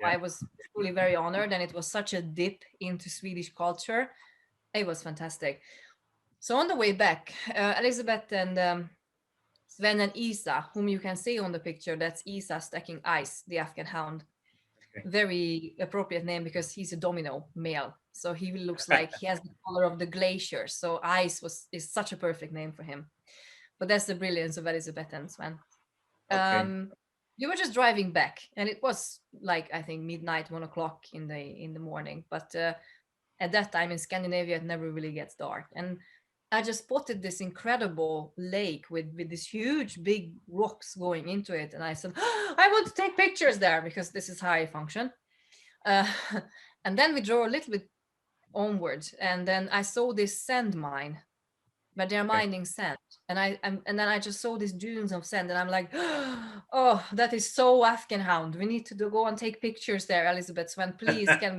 B: I was truly very honored, and it was such a dip into Swedish culture. It was fantastic. So on the way back, Elisabeth and Sven and Isa, whom you can see on the picture, that's Isa stacking Ice, the Afghan hound. Okay. Very appropriate name because he's a domino male. So he looks like he has the color of the glacier. So Ice is such a perfect name for him. But that's the brilliance of Elisabeth and Sven. Okay. We were just driving back, and it was like, I think, midnight, 1 o'clock in the morning. But at that time in Scandinavia, it never really gets dark. And I just spotted this incredible lake with these huge, big rocks going into it. And I said, I want to take pictures there, because this is how I function. And then we drove a little bit onward. And then I saw this sand mine, but they're mining sand. And then I just saw these dunes of sand. And I'm like, oh, that is so Afghan hound. We need to go and take pictures there, Elisabeth. Sven, please, can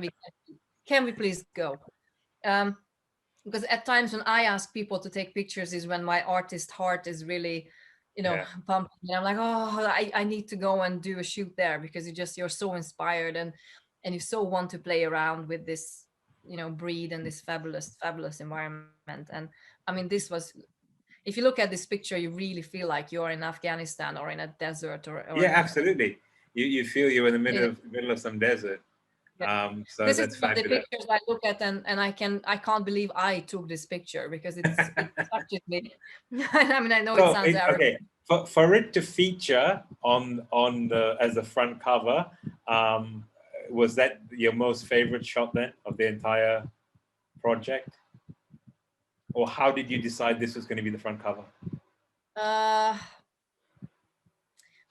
B: we please go? Because at times when I ask people to take pictures is when my artist heart is really,
A: Yeah.
B: pumping. And I'm like, oh, I need to go and do a shoot there, because you're so inspired, and you so want to play around with this, breed and this fabulous environment. And I mean, this was, if you look at this picture, you really feel like you're in Afghanistan or in a desert, or
A: Yeah,
B: in
A: absolutely. You feel you're in the
B: it,
A: middle of some desert.
B: yeah.
A: So
B: This is
A: that's
B: one of the
A: fabulous.
B: pictures I look at, and I can't believe I took this picture, because it touches me. I mean, I know it
A: So
B: sounds arrogant.
A: okay, for it to feature on the as the front cover, um, was that your most favorite shot then of the entire project, or how did you decide this was going to be the front cover?
B: Uh,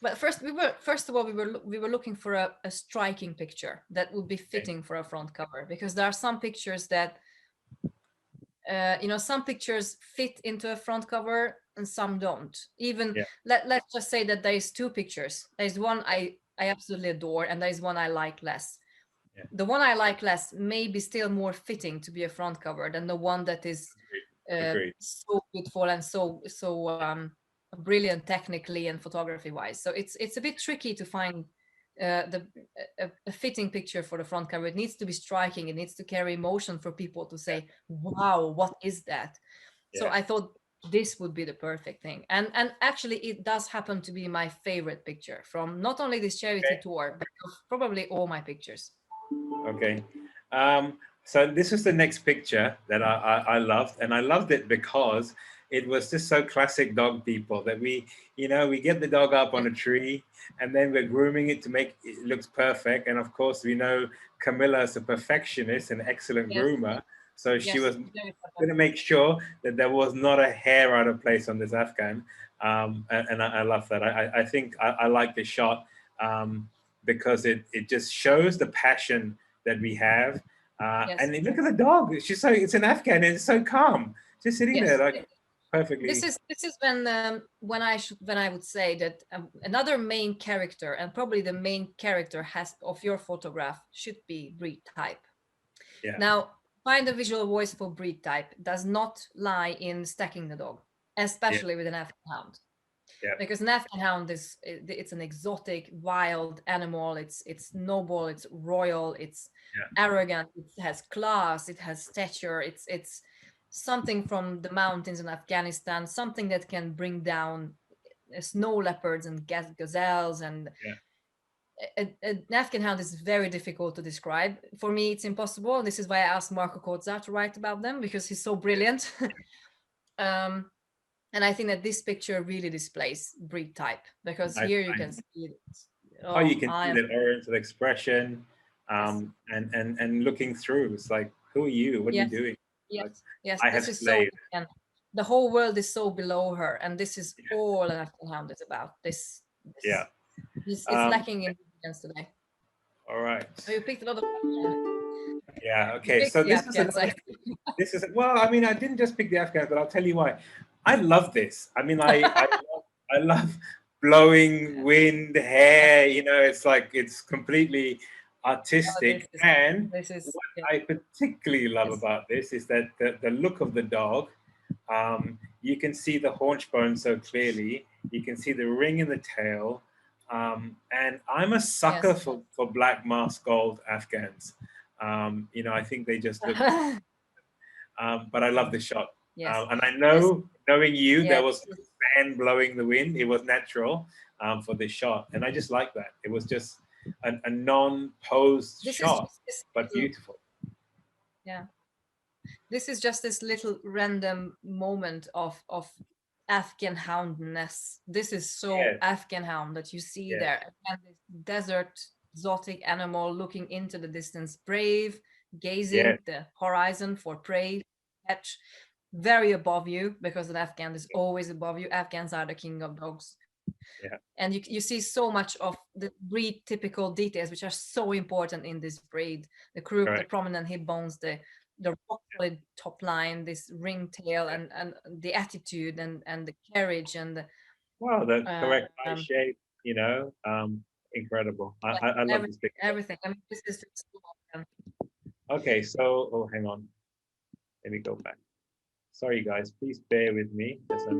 B: but first of all we were looking for a striking picture that would be
A: Okay.
B: fitting for a front cover, because there are some pictures that some pictures fit into a front cover and some don't. Even
A: Yeah,
B: let's just say that there is two pictures. There's one I absolutely adore, and there's one I like less.
A: yeah,
B: The one I like less may be still more fitting to be a front cover than the one that is
A: agreed.
B: so beautiful and so brilliant technically and photography wise. So it's a bit tricky to find the a fitting picture for the front cover. It needs to be striking. It needs to carry emotion for people to say, "Wow, what is that?" So
A: Yeah,
B: I thought this would be the perfect thing. And actually, it does happen to be my favorite picture from not only this charity
A: okay,
B: tour, but of probably all my pictures.
A: okay. So this is the next picture that I loved, and I loved it because it was just so classic dog people that we get the dog up on
B: Yes,
A: a tree, and then we're grooming it to make it looks perfect. And of course, we know Camilla is a perfectionist, an excellent
B: yes,
A: groomer, so she
B: yes.
A: was
B: Very
A: going to make sure that there was not a hair out of place on this Afghan. And I love that. I think I like this shot because it just shows the passion that we have.
B: yes,
A: And look at the dog. It's an Afghan and it's so calm, just sitting there
B: yes.
A: like
B: This
A: perfectly.
B: is this is when I would say that another main character, and probably the main character has of your photograph, should be breed type.
A: Yeah,
B: Now, find a visual voice for breed type does not lie in stacking the dog,
A: yeah,
B: especially with an Afghan hound,
A: yeah,
B: because an Afghan hound it's an exotic, wild animal. It's noble, it's royal, it's
A: yeah,
B: arrogant, it has class, it has stature. It's something from the mountains in Afghanistan, something that can bring down snow leopards and gazelles. And
A: yeah.
B: an Afghan hound is very difficult to describe. For me, it's impossible. And this is why I asked Marco Kozar to write about them, because he's so brilliant. um, and I think that this picture really displays breed type, because
A: I,
B: here you
A: I
B: can see it.
A: oh,
B: Oh,
A: you can
B: I
A: see
B: am.
A: that oriental expression,
B: Yes,
A: and looking through. It's like, who are you? What are you
B: yes,
A: doing? Like,
B: yes, yes.
A: I have
B: This is so.
A: slayed.
B: And the whole world is so below her, and this is all an Afghan hound is about.
A: Yeah.
B: This it's
A: Um,
B: lacking in Afghans today.
A: all right.
B: Oh, you picked a lot of Afghans.
A: Yeah.
B: You
A: Okay.
B: picked
A: So
B: the
A: this is
B: Afghans.
A: another. This is well. I mean, I didn't just pick the Afghans, but I'll tell you why. I love this. I mean, I love blowing wind,
B: Yes.
A: hair. It's like it's completely
B: Oh,
A: artistic. And
B: this is
A: what
B: yes,
A: I particularly love
B: yes,
A: about this is that the look of the dog. You can see the haunch bone so clearly. You can see the ring in the tail. And I'm a sucker
B: yes.
A: for black mask gold Afghans. I think they just look. But I love the shot.
B: Yes.
A: And I
B: This
A: know, knowing you,
B: yeah,
A: there was fan blowing the wind. It was natural for this shot, and I just like that. It was just a non-posed
B: this is
A: shot,
B: just this
A: but
B: little,
A: beautiful.
B: yeah. This is just this little random moment of Afghan houndness. This is so
A: Yes,
B: Afghan hound that you see
A: yes,
B: there. And this desert exotic animal looking into the distance, brave,
A: yes,
B: gazing the horizon for prey to catch, very above you, because an Afghan is always above you. Afghans are the king of dogs.
A: yeah,
B: And you see so much of the breed typical details, which are so important in this breed: the croup, the
A: correct.
B: prominent hip bones, the rock solid top line, this ringtail,
A: Yeah.
B: and the attitude, and the carriage, and
A: Wow, the
B: um,
A: correct eye shape. Incredible.
B: yes,
A: I love this picture.
B: everything. I mean, this is just so awesome.
A: Okay, so hang on. Let me go back. Sorry, guys, please bear with me as I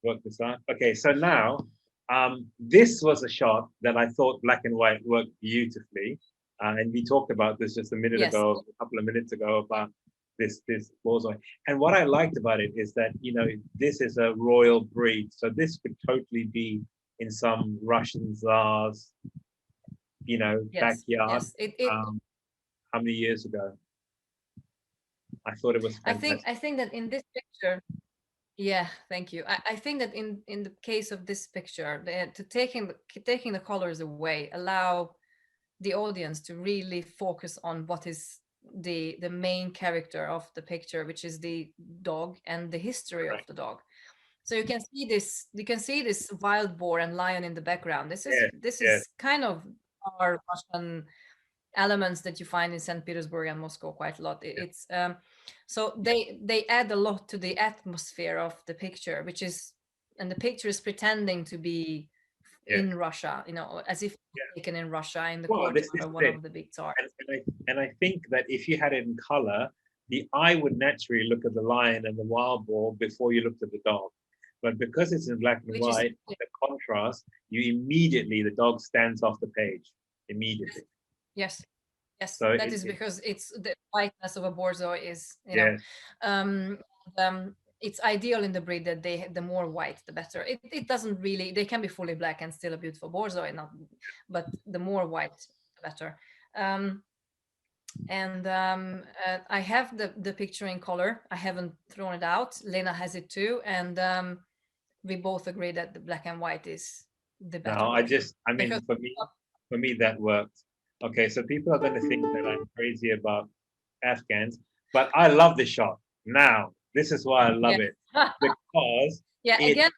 A: work this out. Okay, so now this was a shot that I thought black and white worked beautifully, and we talked about this just a minute
B: Yes.
A: ago, a couple of minutes ago about this bullseye. And what I liked about it is that this is a royal breed, so this could totally be in some Russian czar's
B: Yes.
A: backyard.
B: Yes. It
A: How many years ago? I thought it was fantastic.
B: I think that in this picture, yeah, thank you. I think that in the case of this picture, to taking the colors away allow the audience to really focus on what is the main character of the picture, which is the dog and the history of
A: Right.
B: the dog. So you can see this wild boar and lion in the background.
A: Yes,
B: This
A: yes,
B: is kind of our Russian elements that you find in St. Petersburg and Moscow quite a lot.
A: yes,
B: It's so they add a lot to the atmosphere of the picture, which is, and the picture is pretending to be
A: yes,
B: in Russia, as if
A: yes.
B: taken in Russia in the
A: Well, this
B: courtyard
A: is
B: of one
A: it.
B: of the big tsars.
A: And I think that if you had it in color, the eye would naturally look at the lion and the wild boar before you looked at the dog. But because it's in black and
B: Which is,
A: white, the contrast, the dog stands off the page immediately.
B: yes, yes,
A: So
B: that is because it's the whiteness of a borzoi is,
A: yes,
B: um, it's ideal in the breed that the more white the better. It doesn't really, they can be fully black and still a beautiful borzoi, not, but the more white the better. And I have the picture in color. I haven't thrown it out. Lena has it too, and we both agree that the black and white is the better
A: no,
B: version
A: I
B: because
A: mean, for me that worked. Okay, so people are going to think that I'm crazy about Afghans, but I love the shot. Now, this is why I love
B: yeah.
A: it because
B: Yeah,
A: it.
B: again,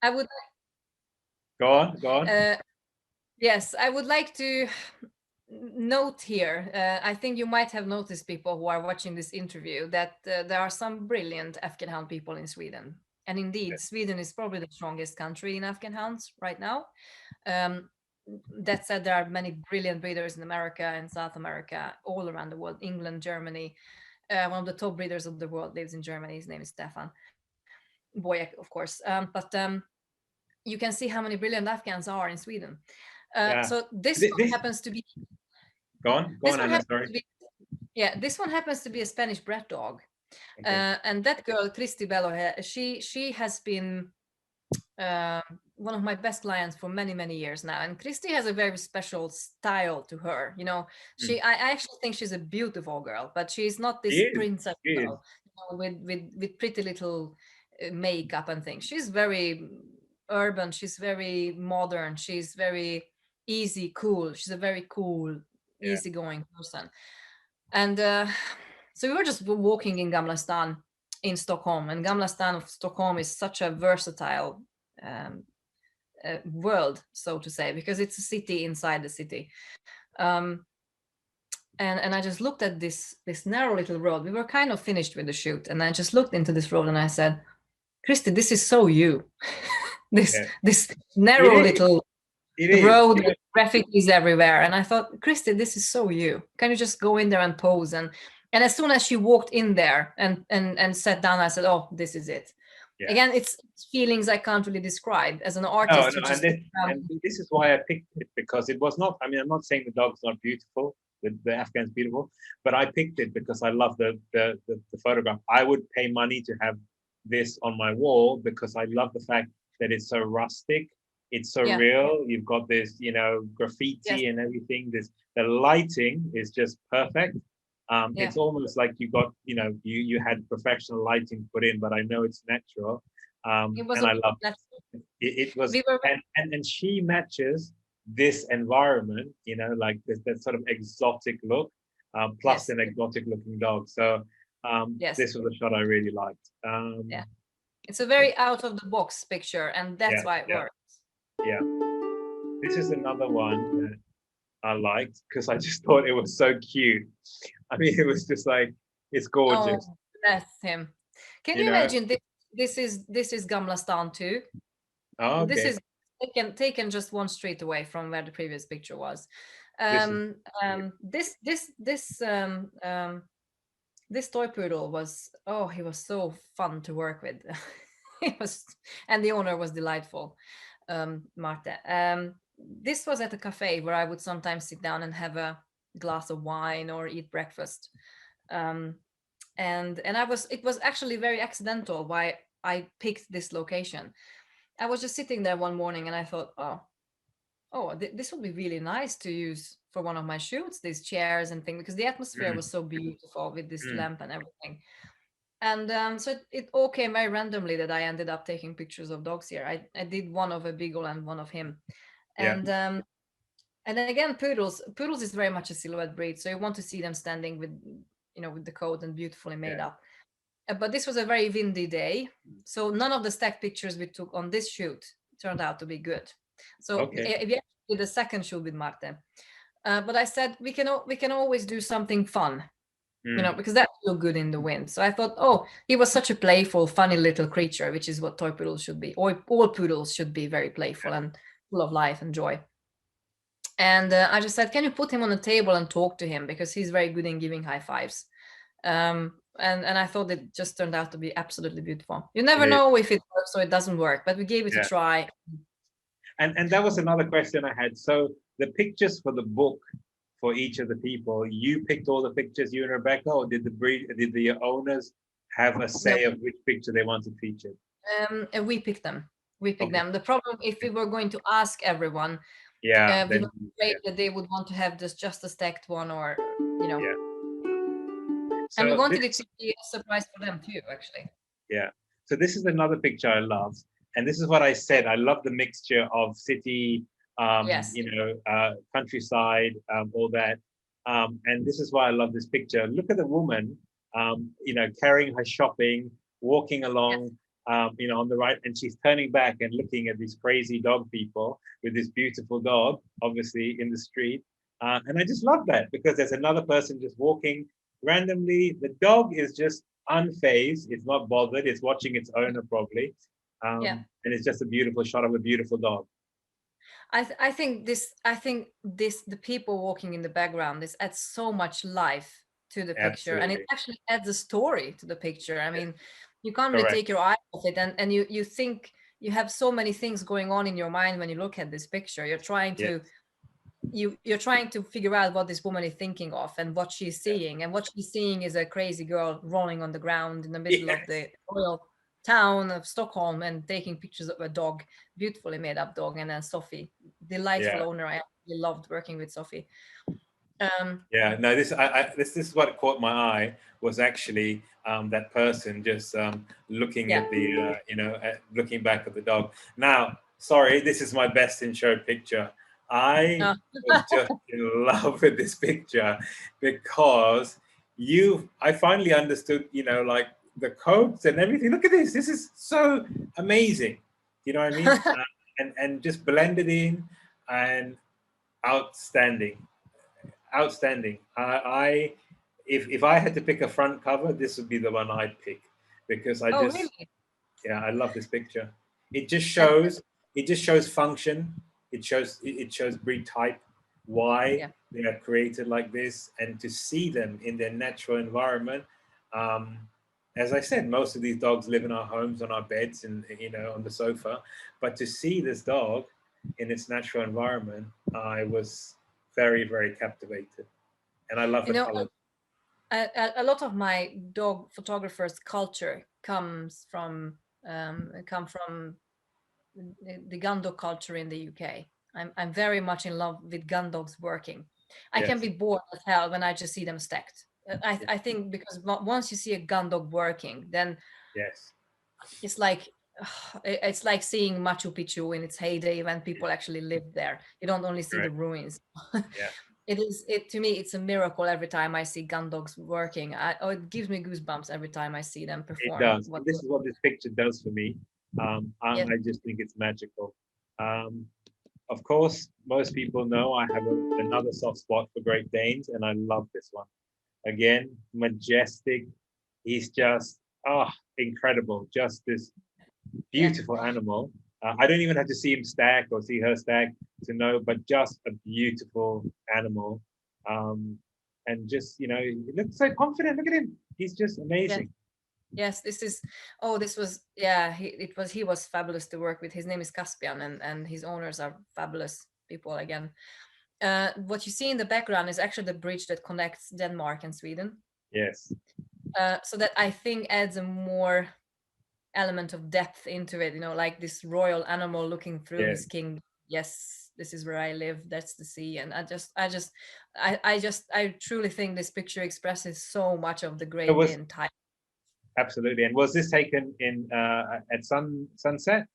B: I would
A: Go on, go on.
B: yes, I would like to note here. I think you might have noticed, people who are watching this interview, that there are some brilliant Afghan hound people in Sweden. And indeed, Sweden is probably the strongest country in Afghan hounds right now. Um, that said, there are many brilliant breeders in America and South America, all around the world, England, Germany. One of the top breeders of the world lives in Germany. His name is Stefan Boyek, of course. But you can see how many brilliant Afghans are in Sweden.
A: Yeah.
B: So this one
A: This
B: happens to be
A: go
B: this
A: on,
B: one
A: Anna.
B: happens
A: Sorry.
B: to be yeah, this one happens to be a Spanish bred dog.
A: Okay.
B: And that girl, Cristi Bello, she has been uh, one of my best clients for many, many years now. And Christy has a very special style to her.
A: Mm.
B: I actually think she's a beautiful girl, but she's not
A: She
B: this
A: is.
B: princess
A: She is.
B: girl, with pretty little makeup and things. She's very urban. She's very modern. She's very easy, cool. She's a very cool,
A: Yeah.
B: easygoing person. And so we were just walking in Gamla Stan in Stockholm, and Gamla Stan of Stockholm is such a versatile world, so to say, because it's a city inside the city. Um, and I just looked at this narrow little road. We were kind of finished with the shoot, and I just looked into this road and I said, Christy, this is so you.
A: Yeah.
B: This
A: It
B: narrow
A: is.
B: little
A: It is.
B: road with refugees everywhere. And I thought, Christy, this is so you. Can you just go in there and pose? And as soon as she walked in there and sat down, I said, oh, this is it.
A: Yeah.
B: Again, it's feelings I can't really describe. As an
A: No,
B: artist, you
A: no,
B: just
A: and this is why I picked it, because it was not. I mean, I'm not saying the dog's not beautiful. The Afghan's beautiful, but I picked it because I love the photograph. I would pay money to have this on my wall because I love the fact that it's so rustic. It's so real. You've got this, graffiti and everything. The lighting is just perfect. It's almost like you got, you had professional lighting put in, but I know it's natural.
B: It was
A: and I love
B: it.
A: It was,
B: We were,
A: and she matches this environment, like this that sort of exotic look, plus an exotic looking dog. So this was a shot I really liked.
B: Yeah, it's a very out of the box picture, and that's why it works.
A: Yeah, this is another one that I liked because I just thought it was so cute. I mean, it was just like, it's gorgeous.
B: Oh, bless him. Can you imagine this? This is Gamla Stan too.
A: Oh,
B: This
A: okay.
B: is taken just one street away from where the previous picture was.
A: This is
B: this toy poodle was, oh, he was so fun to work with. It was, and the owner was delightful, Marta. This was at a cafe where I would sometimes sit down and have a glass of wine or eat breakfast. Um, and I was, it was actually very accidental why I picked this location. I was just sitting there one morning and I thought, this would be really nice to use for one of my shoots, these chairs and things, because the atmosphere
A: Mm,
B: was so beautiful with this
A: mm,
B: lamp and everything. And so it all came very randomly that I ended up taking pictures of dogs here. I did one of a beagle and one of him.
A: yeah.
B: And again, poodles is very much a silhouette breed, so you want to see them standing with, with the coat and beautifully made
A: Yeah.
B: up. But this was a very windy day, so none of the stacked pictures we took on this shoot turned out to be good. So
A: Okay.
B: if you did a second shoot with Marte, but I said we can always do something fun,
A: Mm,
B: because that looked good in the wind. So I thought, oh, he was such a playful, funny little creature, which is what toy poodles should be. Or all poodles should be very playful and full of life and joy. And I just said, can you put him on a table and talk to him, because he's very good in giving high fives. And I thought it just turned out to be absolutely beautiful. You
A: it
B: never
A: is.
B: know if it works or it doesn't work, but we gave it a
A: Yeah.
B: try.
A: And that was another question I had. So the pictures for the book for each of the people, you picked all the pictures, you and Rebecca, or did the owners have a
B: No,
A: say of which picture they wanted featured?
B: and we picked them. We picked
A: Okay.
B: them. The problem, if we were going to ask everyone,
A: Yeah.
B: we
A: Then
B: were afraid that they would want to have this just a stacked one, or you know,
A: yeah.
B: and we
A: So this
B: wanted it to be a surprise for them too, actually.
A: yeah. So this is another picture I love, and this is what I said. I love the mixture of city,
B: Yes.
A: countryside, all that. And this is why I love this picture. Look at the woman, carrying her shopping, walking along, on the right, and she's turning back and looking at these crazy dog people with this beautiful dog, obviously in the street. And I just love that because there's another person just walking randomly. The dog is just unfazed. It's not bothered. It's watching its owner probably.
B: Yeah.
A: And it's just a beautiful shot of a beautiful dog.
B: I think the people walking in the background, this adds so much life to the picture, and it
A: Absolutely.
B: actually adds a story to the picture. I
A: Yeah,
B: mean, you can't really
A: correct.
B: take your eye off it, and you think you have so many things going on in your mind when you look at this picture.
A: Yeah.
B: You're trying to figure out what this woman is thinking of and what she's seeing, and what she's seeing is a crazy girl rolling on the ground in the middle of the
A: Yes.
B: royal town of Stockholm and taking pictures of a dog, beautifully made up dog, and then Sophie, delightful
A: Yeah.
B: owner. I absolutely loved working with Sophie. Um,
A: Yeah. No, this is what caught my eye was actually that person just looking
B: yeah.
A: at looking back at the dog. Now, sorry, this is my best in show picture. I
B: Uh,
A: was just in love with this picture because I finally understood, like the codes and everything. Look at this. This is so amazing. You know what I mean? And just blended in and outstanding. Outstanding. If I had to pick a front cover, this would be the one I'd pick because
B: oh, really?
A: I love this picture. It just
B: And
A: shows function. It shows breed type, why
B: yeah,
A: they are created like this, and to see them in their natural environment. Um, as I said, most of these dogs live in our homes, on our beds, and on the sofa. But to see this dog in its natural environment, I was very, very captivated, and I love
B: you
A: the
B: know,
A: colors.
B: a lot of my dog photographers' culture come from the gun dog culture in the UK. I'm very much in love with gun dogs working. I can
A: Yes,
B: be bored as hell when I just see them stacked. I think because once you see a gun dog working, then
A: yes,
B: it's like it's like seeing Machu Picchu in its heyday when people actually lived there. You don't only see the
A: correct.
B: ruins.
A: Yeah,
B: It to me it's a miracle every time I see gun dogs working. It gives me goosebumps every time I see them
A: it
B: perform.
A: does. And this is what this picture does for me.
B: Yes.
A: I just think it's magical. Um, of course, most people know I have another soft spot for Great Danes, and I love this one. Again, majestic. He's just incredible. Just this
B: Yeah.
A: beautiful animal. I don't even have to see him stack or see her stack to know, but just a beautiful animal. And just, he looks so confident. Look at him. He's just
B: Yes.
A: amazing.
B: Yes, this is. Oh, this was. Yeah, he was fabulous to work with. His name is Caspian, and his owners are fabulous people again. What you see in the background is actually the bridge that connects Denmark and Sweden.
A: Yes.
B: So that I think adds a more element of depth into it. Like this royal animal looking through
A: Yeah.
B: his king. Yes, this is where I live. That's the sea, and I truly think this picture expresses so much of the
A: It
B: Great
A: was
B: Dane type.
A: absolutely. And was this taken in at sunset?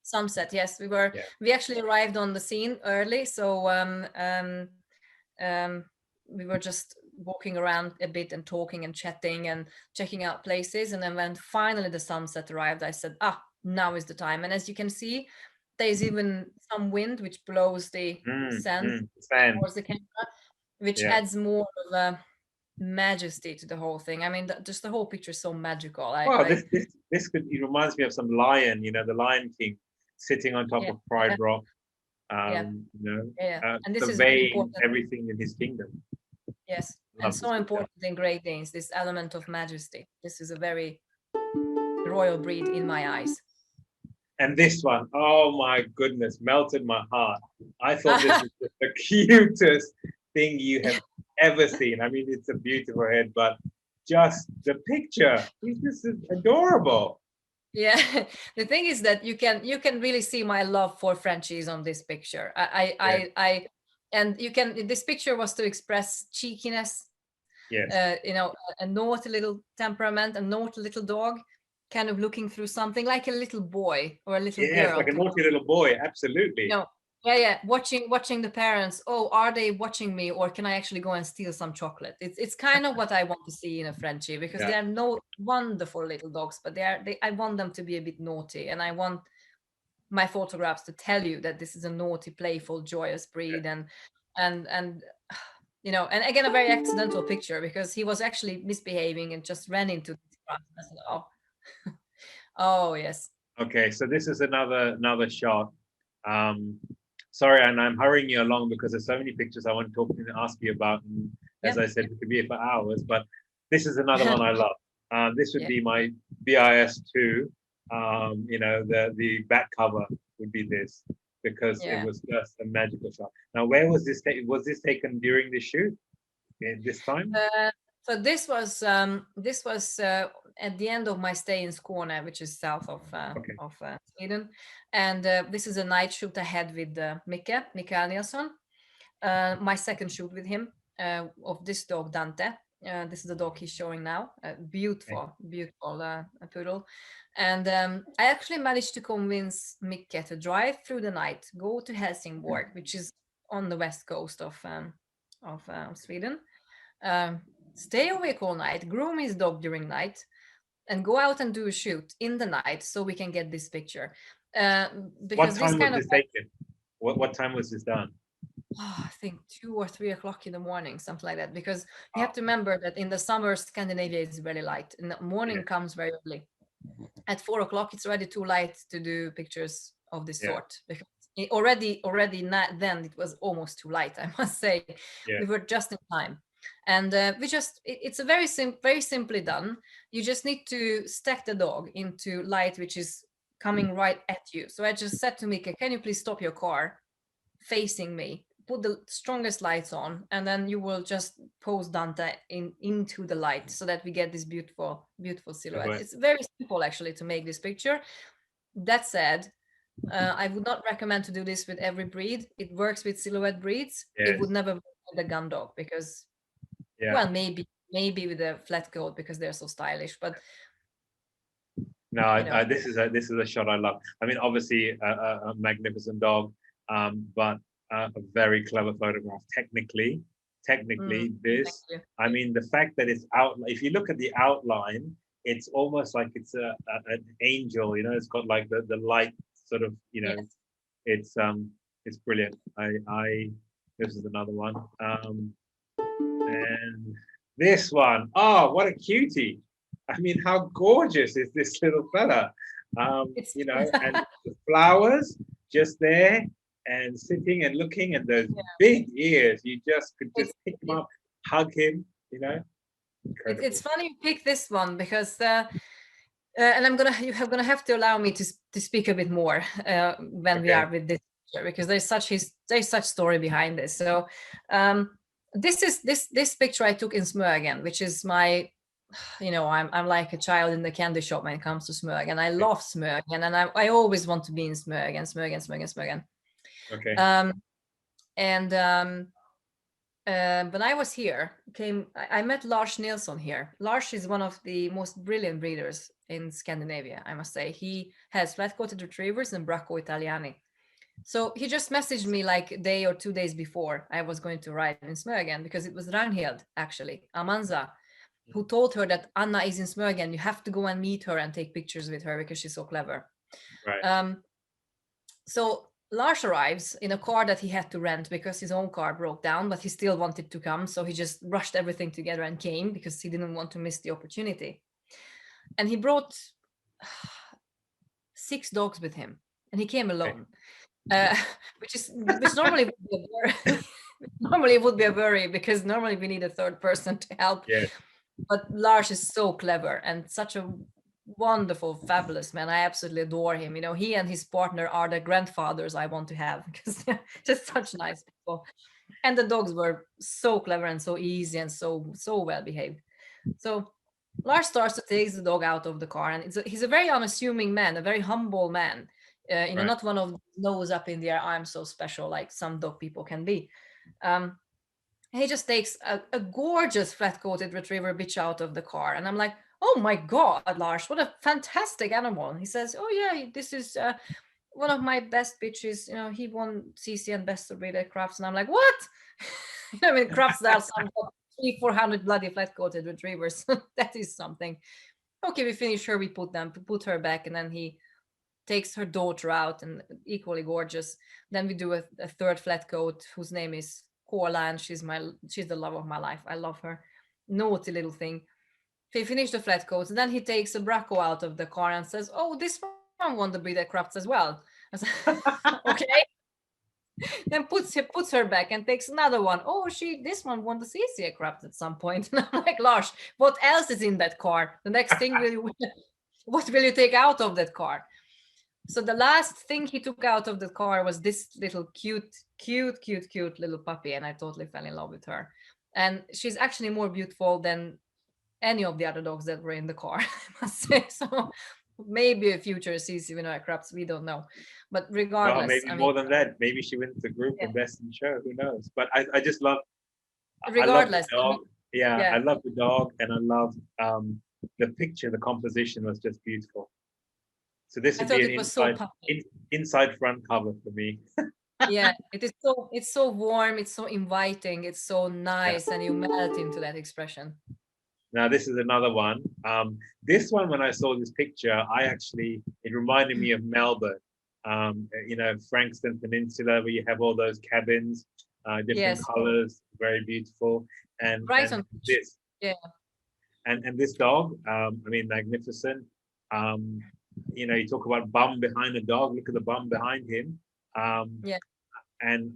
B: Sunset, yes,
A: Yeah.
B: we actually arrived on the scene early, so um, we were just walking around a bit and talking and chatting and checking out places, and then when finally the sunset arrived, I said, now is the time. And as you can see, there's even some wind which blows the sand
A: Sand.
B: towards the camera, which
A: Yeah.
B: adds more of a majesty to the whole thing. I mean, just the whole picture is so magical.
A: Well,
B: I
A: this could it reminds me of some lion, the Lion King sitting on top
B: Yeah,
A: of Pride
B: yeah,
A: Rock,
B: yeah, yeah. And this is very
A: surveying
B: important.
A: everything in his kingdom.
B: Yes, and
A: Love this
B: so
A: picture.
B: important in Great Danes, this element of majesty. This is a very royal breed in my eyes.
A: And this one, oh my goodness, melted my heart. I thought this was the cutest thing you have ever seen. I mean, it's a beautiful head, but just the picture, he's just adorable.
B: Yeah, the thing is that you can really see my love for Frenchies on this picture.
A: Yeah.
B: And you can. This picture was to express cheekiness,
A: Yes.
B: a naughty little temperament, a naughty little dog, kind of looking through something like a little boy or a little
A: Yes,
B: girl.
A: like a naughty little boy. Absolutely.
B: No, yeah, watching the parents. Oh, are they watching me, or can I actually go and steal some chocolate? It's kind of what I want to see in a Frenchie, because
A: Yeah.
B: they are no wonderful little dogs, but I want them to be a bit naughty, and I want my photographs to tell you that this is a naughty, playful, joyous breed. And and again, a very accidental picture, because he was actually misbehaving and just ran into this grass. I said, oh yes.
A: Okay, so this is another shot. Um, sorry, and I'm hurrying you along because there's so many pictures I want to talk to and ask you about. And as
B: Yeah.
A: I said, we could be here for hours, but this is another one I love. This would
B: Yeah.
A: be my BIS2. The back cover would be this because it
B: Yeah.
A: was just a magical shot. Now, where was this taken? Was this taken during the shoot? This time?
B: So this was at the end of my stay in Skåne, which is south
A: Okay.
B: of Sweden, and this is a night shoot I had with Mikael Nilsson. My second shoot with him of this dog Dante. This is the dog he's showing now. Beautiful, beautiful poodle. And I actually managed to convince Micke to drive through the night, go to Helsingborg, which is on the west coast of Sweden. Stay awake all night, groom his dog during night, and go out and do a shoot in the night so we can get this picture.
A: What
B: Because this
A: time was
B: kind of
A: this taken? What time was this done?
B: I think 2 or 3 o'clock in the morning, something like that. Because you have
A: Wow.
B: to remember that in the summer, Scandinavia is very light, and the morning
A: Yeah.
B: comes very early. At 4 o'clock, it's already too light to do pictures of this
A: Yeah.
B: sort, because then it was almost too light. I must say,
A: Yeah.
B: we were just in time, and it's a very simply done. You just need to stack the dog into light which is coming right at you. So I just said to Mika, "Can you please stop your car facing me? Put the strongest lights on, and then you will just pose Dante into the light so that we get this beautiful, beautiful silhouette."
A: Right.
B: It's very simple actually to make this picture. That said, I would not recommend to do this with every breed. It works with silhouette breeds. It would
A: Yes.
B: never work with a gun dog, because,
A: Yeah.
B: well, maybe with a flat coat because they're so stylish. But
A: No,
B: you know,
A: this is a shot I love. I mean, obviously a magnificent dog, but a very clever photograph. Technically,
B: thank
A: this.
B: you.
A: I mean, the fact that it's out. If you look at the outline, it's almost like it's an angel. It's got like the light sort of.
B: Yes.
A: It's brilliant. I this is another one. And this one, oh, what a cutie! I mean, how gorgeous is this little fella?
B: It's
A: And the flowers just there and sitting and looking, and those
B: yeah,
A: big ears. You just could just
B: it's
A: pick him up, hug him. Incredible.
B: It's funny you pick this one because and you're gonna have to allow me to speak a bit more when we
A: Okay.
B: are with this picture, because there's such story behind this. So this is this picture I took in Smögen, which is my, I'm like a child in the candy shop when it comes to Smögen. I love Smögen, and I always want to be in Smögen.
A: Okay.
B: And when I was here, I met Lars Nilsson here. Lars is one of the most brilliant breeders in Scandinavia, I must say. He has flat-coated retrievers and Bracco Italiani. So he just messaged me like a day or 2 days before I was going to ride in Smögen, because it was Ragnhild, actually, Amanza, who told her that Anna is in Smögen. You have to go and meet her and take pictures with her because she's so clever.
A: Right.
B: So Lars arrives in a car that he had to rent because his own car broke down, but he still wanted to come. So he just rushed everything together and came because he didn't want to miss the opportunity. And he brought 6 dogs with him, and he came alone, which normally would be normally would be a worry, because normally we need a third person to help.
A: Yeah.
B: But Lars is so clever and such a wonderful, fabulous man. I absolutely adore him. He and his partner are the grandfathers I want to have, because they're just such nice people. And the dogs were so clever and so easy and so well behaved. So Lars starts to take the dog out of the car, and he's a very unassuming man, a very humble man.
A: Right.
B: Not one of nose up in the air, I'm so special, like some dog people can be. He just takes a gorgeous flat-coated retriever bitch out of the car, and I'm like, oh my God, Lars, what a fantastic animal. He says, oh yeah, this is one of my best bitches. He won CCN Best of Breeder Crafts. And I'm like, what? I mean, crafts that are some 300-400 bloody flat-coated retrievers. That is something. Okay, we finish her, we put her back, and then he takes her daughter out, and equally gorgeous. Then we do a third flat coat whose name is Corla, and she's the love of my life. I love her. Naughty little thing. He finished the flat coats, and then he takes a Bracco out of the car and says, oh, this one won the breeder crafts as well. I said, okay. Then puts her back and takes another one. Oh, this one won the CCA crafts at some point. And I'm like, Lars, what else is in that car? The next thing what will you take out of that car? So the last thing he took out of the car was this little cute little puppy, and I totally fell in love with her. And she's actually more beautiful than any of the other dogs that were in the car, I must say. So maybe a future CC winner Craps, we don't know. But regardless,
A: Maybe more than that. Maybe she wins the group and best in show. Who knows? But I just love.
B: Regardless,
A: I love the dog. I love the dog, and I love the picture. The composition was just beautiful. So this would be an inside front cover for me.
B: Yeah, it's so warm, it's so inviting, it's so nice, and you melt into that expression.
A: Now this is another one. This one, when I saw this picture, it reminded me of Melbourne. Frankston Peninsula, where you have all those cabins, different colors, very beautiful. And this, and this dog, magnificent. You talk about bum behind a dog. Look at the bum behind him. And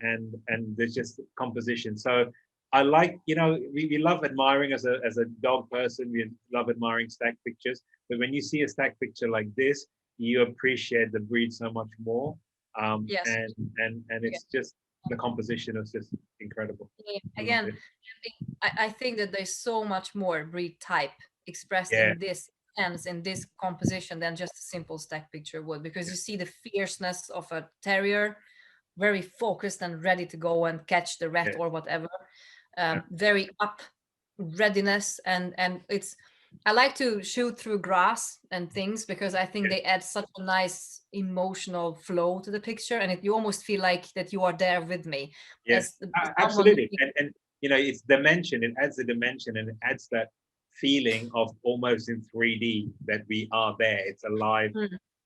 A: there's just composition. So I like, we love admiring as a dog person. We love admiring stack pictures. But when you see a stack picture like this, you appreciate the breed so much more. And it's just the composition is just incredible.
B: Again, I think that there's so much more breed type expressed in this sense, in this composition, than just a simple stack picture would, because you see the fierceness of a terrier, very focused and ready to go and catch the rat or whatever, very up readiness, and I like to shoot through grass and things, because I think they add such a nice emotional flow to the picture, and you almost feel like that you are there with me.
A: Yes, absolutely. And it's dimension. It adds the dimension, and it adds that feeling of almost in 3D that we are there. It's a live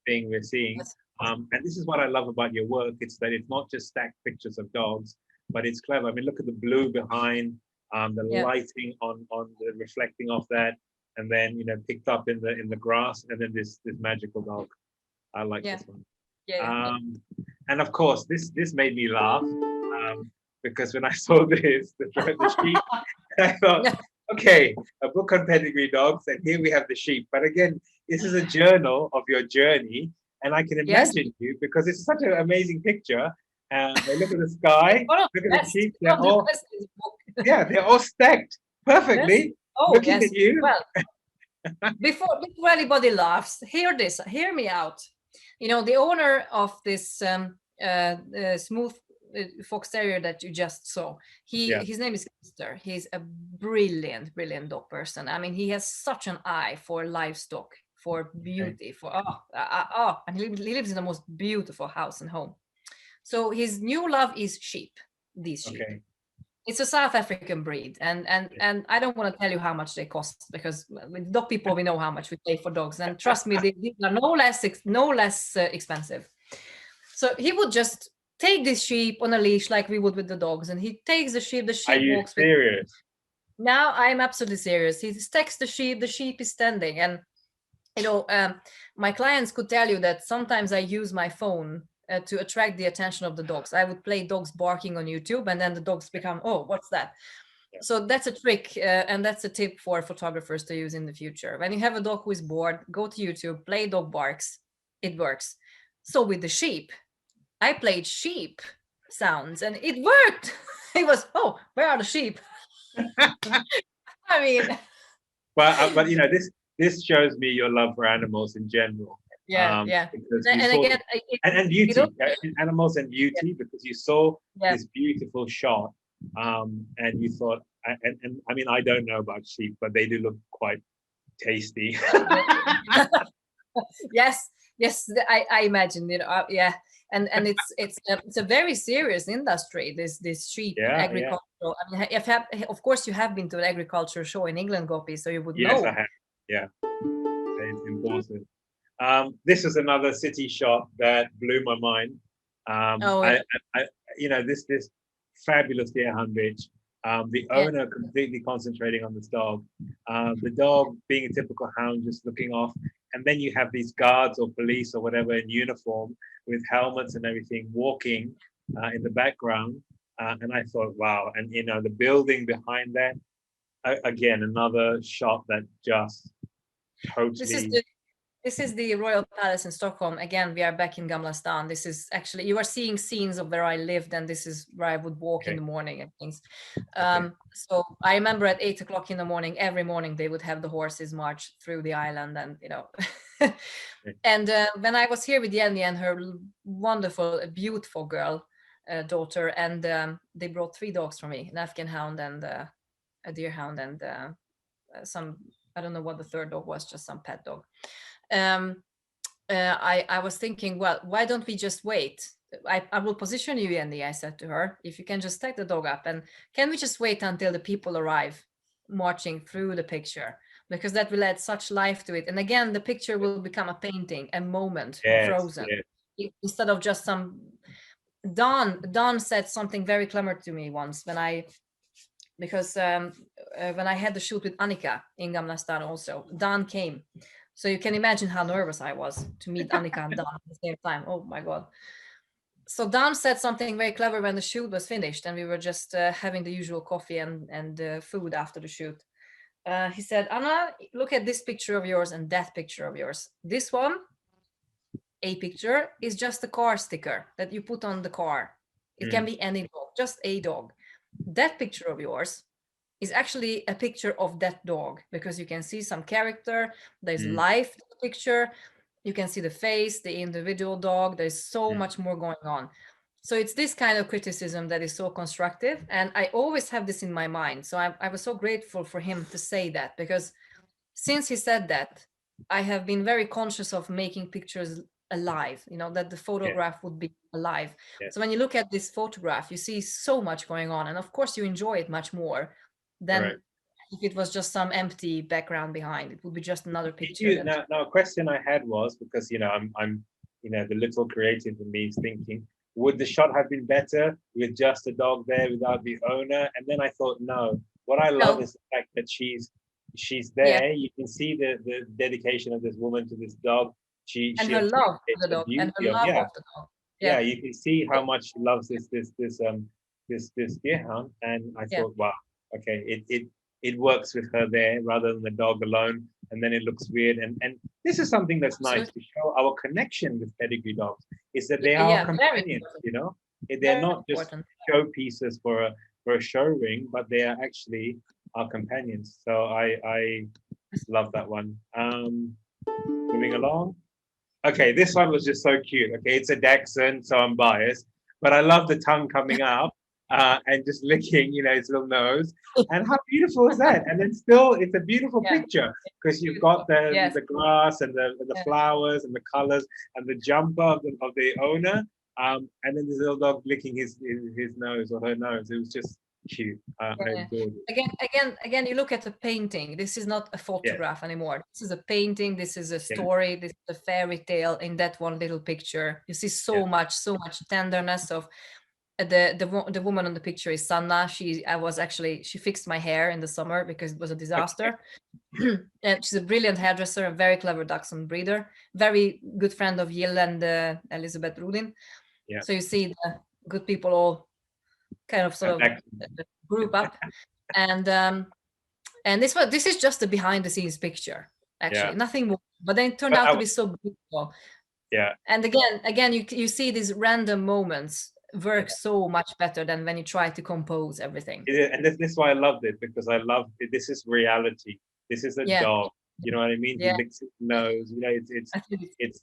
A: thing we're seeing. And this is what I love about your work. It's that it's not just stacked pictures of dogs, but it's clever. I mean, look at the blue behind, the lighting on the reflecting off that, and then picked up in the grass, and then this magical dog. I like this one. And of course, this made me laugh, because when I saw this, the sheep, I thought, Okay, a book on pedigree dogs, and here we have the sheep. But again, this is a journal of your journey, and I can
B: Yes.
A: imagine you because it's such an amazing picture. They look at the sky,
B: One of
A: look
B: the
A: at the
B: best.
A: sheep.
B: One
A: They're
B: of the
A: all
B: best in the book.
A: yeah, they're all stacked
B: Yes.
A: perfectly,
B: Oh,
A: looking
B: yes.
A: at you.
B: Well, before anybody laughs, hear me out. You know, the owner of this smooth fox terrier that you just saw,
A: Yeah,
B: his name is Kister. He's a brilliant dog person. I mean, he has such an eye for livestock, for
A: okay,
B: beauty, for and he lives in the most beautiful house and home. So his new love is sheep, these sheep.
A: okay.
B: It's a South African breed, and I don't want to tell you how much they cost, because with dog people we know how much we pay for dogs, and trust me, these are no less expensive. So he would just take this sheep on a leash like we would with the dogs, and he takes the
A: Are
B: sheep
A: you
B: walks with.
A: serious?
B: Now I'm absolutely serious. He stakes the sheep is standing, and you know, my clients could tell you that sometimes I use my phone to attract the attention of the dogs. I would play dogs barking on YouTube, and then the dogs become, oh, what's that?
A: Yeah.
B: So that's a trick, and that's a tip for photographers to use in the future. When you have a dog who is bored, go to YouTube, play dog barks. It works. So with the sheep, I played sheep sounds, and it worked. It was, oh, where are the sheep? I mean,
A: But you know, this shows me your love for animals in general.
B: yeah.
A: Because you
B: And
A: saw
B: again,
A: and
B: it
A: beauty,
B: also,
A: animals and beauty, because you saw
B: yeah.
A: this beautiful shot, and you thought, and I mean, I don't know about sheep, but they do look quite tasty.
B: Yes, I imagine, you know, yeah, and it's a very serious industry, this sheep
A: Yeah, yeah.
B: agricultural. I mean, of course you have been to an agriculture show in England, Gopi, so you would
A: Yes, I
B: know.
A: have. Yeah, it's important. This is another city shot that blew my mind.
B: Oh yeah,
A: I you know, this fabulous deerhound bitch. The
B: yeah,
A: owner completely concentrating on this dog. The dog being a typical hound, just looking off. And then you have these guards or police or whatever in uniform with helmets and everything walking in the background. And I thought, wow. And you know, the building behind that, again, another shot that just
B: this is
A: totally.
B: the this is the Royal Palace in Stockholm. Again, we are back in Gamla Stan. This is actually, you are seeing scenes of where I lived, and this is where I would walk in
A: Okay.
B: the morning and things.
A: Okay.
B: So I remember at 8 o'clock in the morning, every morning they would have the horses march through the island, and you know. And when I was here with Jenny and her wonderful, beautiful girl daughter, and they brought three dogs for me: an Afghan hound and a deer hound, and some, I don't know what the third dog was, just some pet dog. Um, I was thinking, well, why don't we just wait? I will position you, Jenny, I said to her, if you can just take the dog up, and can we just wait until the people arrive marching through the picture? Because that will add such life to it. And again, the picture will become a painting, a moment
A: Yes.
B: frozen.
A: Yes.
B: Instead of just some. Don said something very clever to me once because when I had the shoot with Annika in Gamla Stan also, Don came. So you can imagine how nervous I was to meet Annika and Don at the same time. Oh my God. So Don said something very clever when the shoot was finished, and we were just having the usual coffee and food after the shoot. He said, Anna, look at this picture of yours and that picture of yours. This one, a picture, is just a car sticker that you put on the car. It can be any dog, just a dog. That picture of yours is actually a picture of that dog, because you can see some character, there's life in the picture, you can see the face, the individual dog, there's so much more going on. So it's this kind of criticism that is so constructive, and I always have this in my mind. So I was so grateful for him to say that, because since he said that, I have been very conscious of making pictures alive, you know, that the
A: Yes.
B: photograph would be alive.
A: Yes.
B: So when you look at this photograph, you see so much going on, and of course you enjoy it much more than
A: Correct.
B: if it was just some empty background behind. It would be just another
A: Did
B: picture
A: you
B: that.
A: now? A question I had was, because you know, I'm you know, the little creative in me is thinking, would the shot have been better with just a dog there without the owner? And then I thought, no. What I love
B: No,
A: is the fact that she's
B: yeah,
A: there. You can see the dedication of this woman to this dog.
B: and
A: She
B: her love for
A: appreciates
B: the
A: the
B: dog, and her
A: beauty of,
B: love
A: yeah,
B: of the dog.
A: yeah.
B: Yeah,
A: You can see how much she loves this deerhound. And I
B: yeah,
A: thought, wow, okay, it works with her there rather than the dog alone, and then it looks weird. And this is something that's nice to show our connection with pedigree dogs, is that they are
B: Yeah, very
A: companions,
B: important.
A: you know. They're
B: Very
A: not just
B: important.
A: show pieces for a show ring, but they are actually our companions. So I love that one. Moving along. Okay, this one was just so cute. Okay, it's a Dachshund, so I'm biased, but I love the tongue coming out and just licking, its little nose. And how beautiful is that? And then still, it's a beautiful
B: Yeah.
A: picture because you've got
B: Yes.
A: the grass and the
B: Yeah.
A: flowers and the colors and the jumper of the owner, and then this little dog licking his nose or her nose. It was just cute. I adored it.
B: Again, you look at a painting. This is not a
A: Yes,
B: photograph anymore. This is a painting. This is a
A: yeah,
B: story. This is a fairy tale in that one little picture. You see
A: yeah.
B: so much tenderness of the woman on the picture is Sanna. She fixed my hair in the summer because it was a disaster. And she's a brilliant hairdresser, a very clever dachshund breeder, very good friend of Jill and Elizabeth Rudin.
A: Yeah.
B: So you see the good people all kind of sort of group up, and this is just a behind the scenes picture, actually,
A: Yeah.
B: nothing more. But then it turned
A: But
B: out to be so beautiful.
A: yeah.
B: And again, you see these random moments work so much better than when you try to compose everything.
A: And this is why I loved it, because I love it. This is reality. This is a
B: Yeah.
A: dog. You know what I mean?
B: Yeah.
A: He licks his nose. It's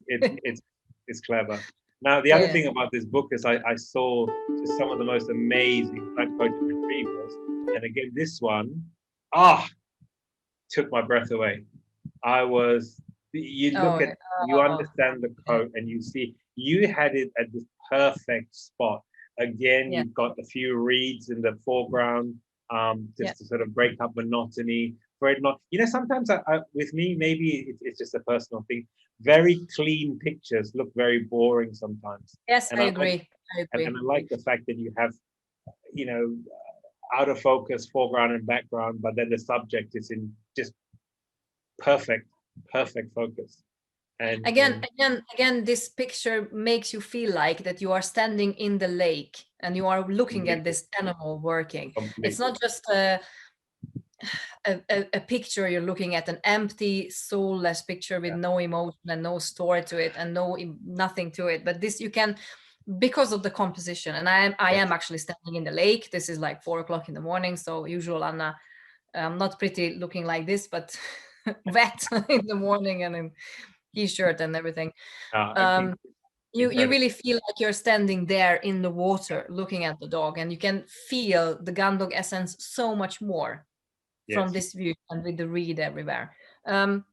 A: it's clever. Now the other
B: Yeah.
A: thing about this book is I saw just some of the most amazing type-coated retrievers, and again this one, took my breath away. You look at, you understand the coat, and you see you had it at this perfect spot. Again,
B: Yeah.
A: you've got a few reeds in the foreground, just to sort of break up monotony. For it not, sometimes with me, maybe it's just a personal thing. Very clean pictures look very boring sometimes.
B: Yes,
A: And
B: I agree.
A: and I like the fact that you have, out of focus foreground and background, but then the subject is in just perfect focus. And
B: Again, this picture makes you feel like that you are standing in the lake and you are looking at this animal working. It's not just a picture you're looking at, an empty, soulless picture with no emotion and no story to it and nothing to it. But this you can, because of the composition. And I am actually standing in the lake. This is like 4:00 in the morning, so usual Anna, not pretty looking like this, but wet in the morning and in t-shirt and everything. You really feel like you're standing there in the water looking at the dog, and you can feel the gun dog essence so much more from this view and with the reed everywhere. And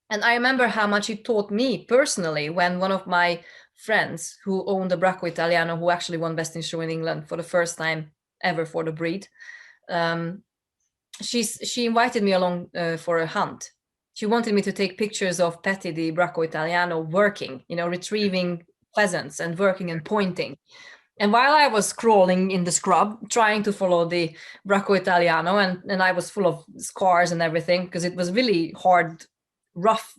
B: I remember how much it taught me personally when one of my friends who owned a Bracco Italiano, who actually won Best in Show in England for the first time ever for the breed, she invited me along for a hunt. She wanted me to take pictures of Petty, the Bracco Italiano, working, retrieving pheasants and working and pointing. And while I was crawling in the scrub, trying to follow the Bracco Italiano, and I was full of scars and everything, because it was really hard, rough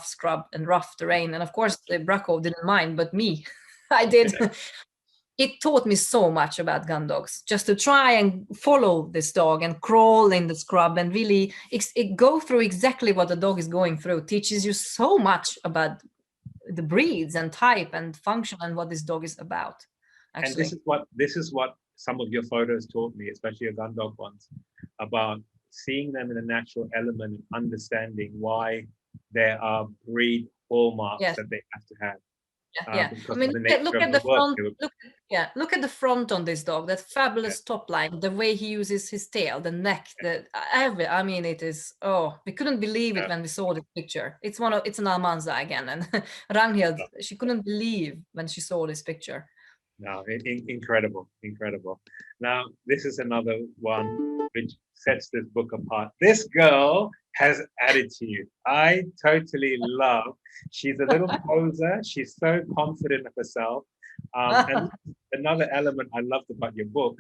B: scrub and rough terrain. And of course, the Bracco didn't mind, but me, I did. It taught me so much about gun dogs, just to try and follow this dog and crawl in the scrub and really go through exactly what the dog is going through. Teaches you so much about the breeds and type and function and what this dog is about. Actually.
A: And this is what some of your photos taught me, especially your gun dog ones, about seeing them in a natural element and understanding why there are breed hallmarks that they have to have.
B: I mean, look at the front. Look at the front on this dog. That fabulous top line, the way he uses his tail, the neck, I mean, it is. Oh, we couldn't believe it when we saw this picture. It's an Almanza again, and Ragnhild, she couldn't believe when she saw this picture.
A: No, incredible. Now, this is another one which sets this book apart. This girl has attitude. I totally love. She's a little poser. She's so confident of herself. And another element I loved about your book,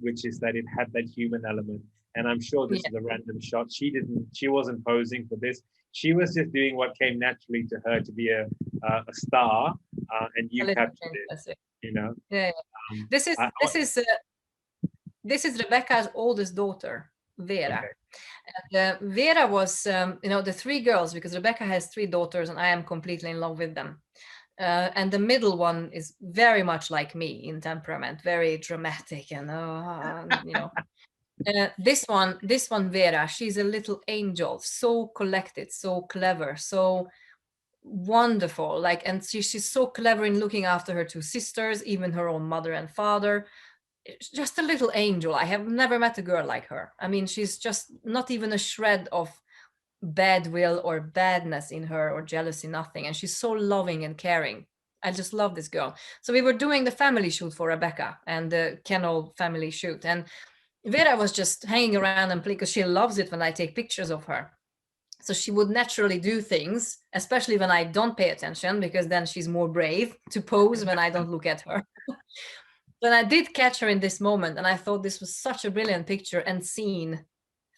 A: which is that it had that human element. And I'm sure this is a random shot. She wasn't posing for this. She was just doing what came naturally to her to be a star, and you captured it.
B: This is Rebecca's oldest daughter. Vera.
A: Okay.
B: And Vera was, the three girls, because Rebecca has three daughters and I am completely in love with them. And the middle one is very much like me in temperament, very dramatic and, this one, Vera, she's a little angel, so collected, so clever, so wonderful. Like, and she's so clever in looking after her two sisters, even her own mother and father. It's just a little angel. I have never met a girl like her. I mean, she's just not even a shred of bad will or badness in her or jealousy, nothing. And she's so loving and caring. I just love this girl. So we were doing the family shoot for Rebecca and the kennel family shoot. And Vera was just hanging around and playing because she loves it when I take pictures of her. So she would naturally do things, especially when I don't pay attention, because then she's more brave to pose when I don't look at her. But I did catch her in this moment, and I thought this was such a brilliant picture and scene
A: Yes.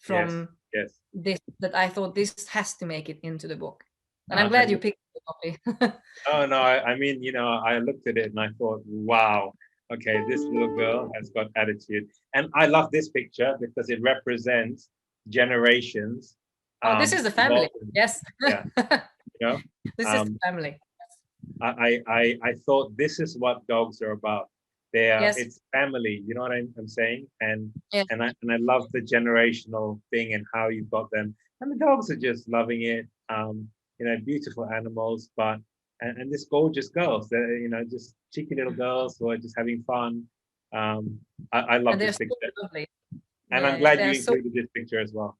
B: from
A: Yes.
B: this, that I thought this has to make it into the book. And I'm
A: Uh,
B: glad
A: and
B: you picked the copy.
A: Oh no, I mean, I looked at it and I thought, wow, okay, this little girl has got attitude. And I love this picture because it represents generations
B: Oh, this is the family.
A: involved in,
B: Yes.
A: yeah, you know.
B: This is the
A: Um,
B: family.
A: I thought this is what dogs are about.
B: Yes.
A: It's family, you know what I'm saying? And
B: Yes.
A: I love the generational thing and how you've got them. And the dogs are just loving it. Beautiful animals, but and this gorgeous girls, they're, just cheeky little girls who are just having fun. I love
B: And they're
A: this
B: so
A: picture,
B: lovely.
A: and I'm
B: Yeah,
A: glad you
B: they're so.
A: included this picture as well.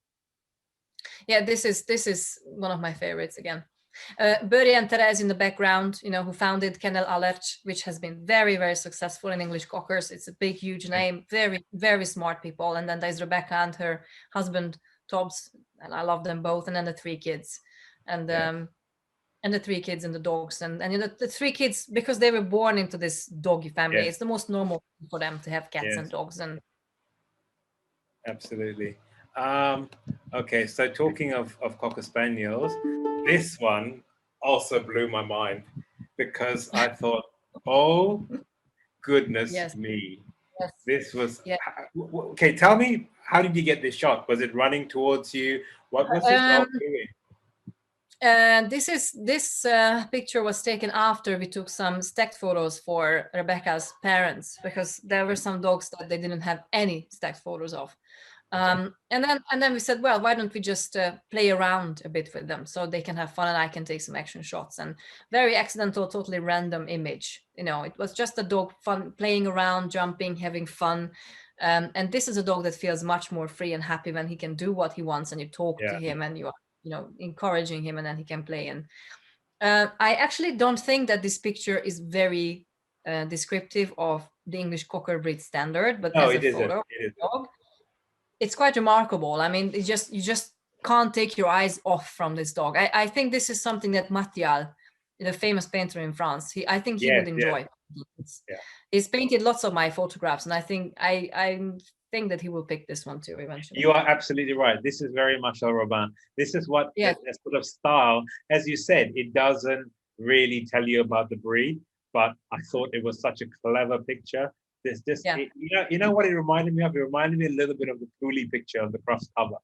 B: Yeah, this is one of my favorites again. Börje and Therese in the background, who founded Kennel Alert, which has been very, very successful in English Cockers. It's a big, huge name, very, very smart people. And then there's Rebecca and her husband, Tobbs, and I love them both. And then the three kids. And
A: Yeah.
B: and the three kids and the dogs. And the three kids, because they were born into this doggy family,
A: Yes.
B: it's the most normal for them to have cats and
A: Yes.
B: dogs. And
A: Absolutely. Okay, so talking of Cocker Spaniels, this one also blew my mind because I thought, oh goodness
B: yes,
A: me,
B: yes,
A: this was
B: yeah.
A: okay. Tell me, how did you get this shot? Was it running towards you? What was this dog
B: Um,
A: doing?
B: And this picture was taken after we took some stacked photos for Rebecca's parents, because there were some dogs that they didn't have any stacked photos of. And then we said, well, why don't we just play around a bit with them so they can have fun and I can take some action shots. And very accidental, totally random image. It was just a dog fun, playing around, jumping, having fun. And this is a dog that feels much more free and happy when he can do what he wants and you talk to
A: Yeah,
B: him and you are encouraging him, and then he can play. And I actually don't think that this picture is very descriptive of the English Cocker breed standard, but
A: no,
B: as a
A: it isn't.
B: photo
A: It isn't.
B: dog, it's quite remarkable. I mean, you just can't take your eyes off from this dog. I think this is something that Mathial, the famous painter in France, I think he
A: Yes,
B: would
A: yes,
B: enjoy.
A: yeah.
B: He's painted lots of my photographs, and I think that he will pick this one too eventually.
A: You are absolutely right. This is very much a Robin. This is what
B: Yes.
A: a sort of style, as you said, it doesn't really tell you about the breed, but I thought it was such a clever picture. There's just,
B: Yeah.
A: you know what it reminded me of? It reminded me a little bit of the Cooley picture of the cross cover.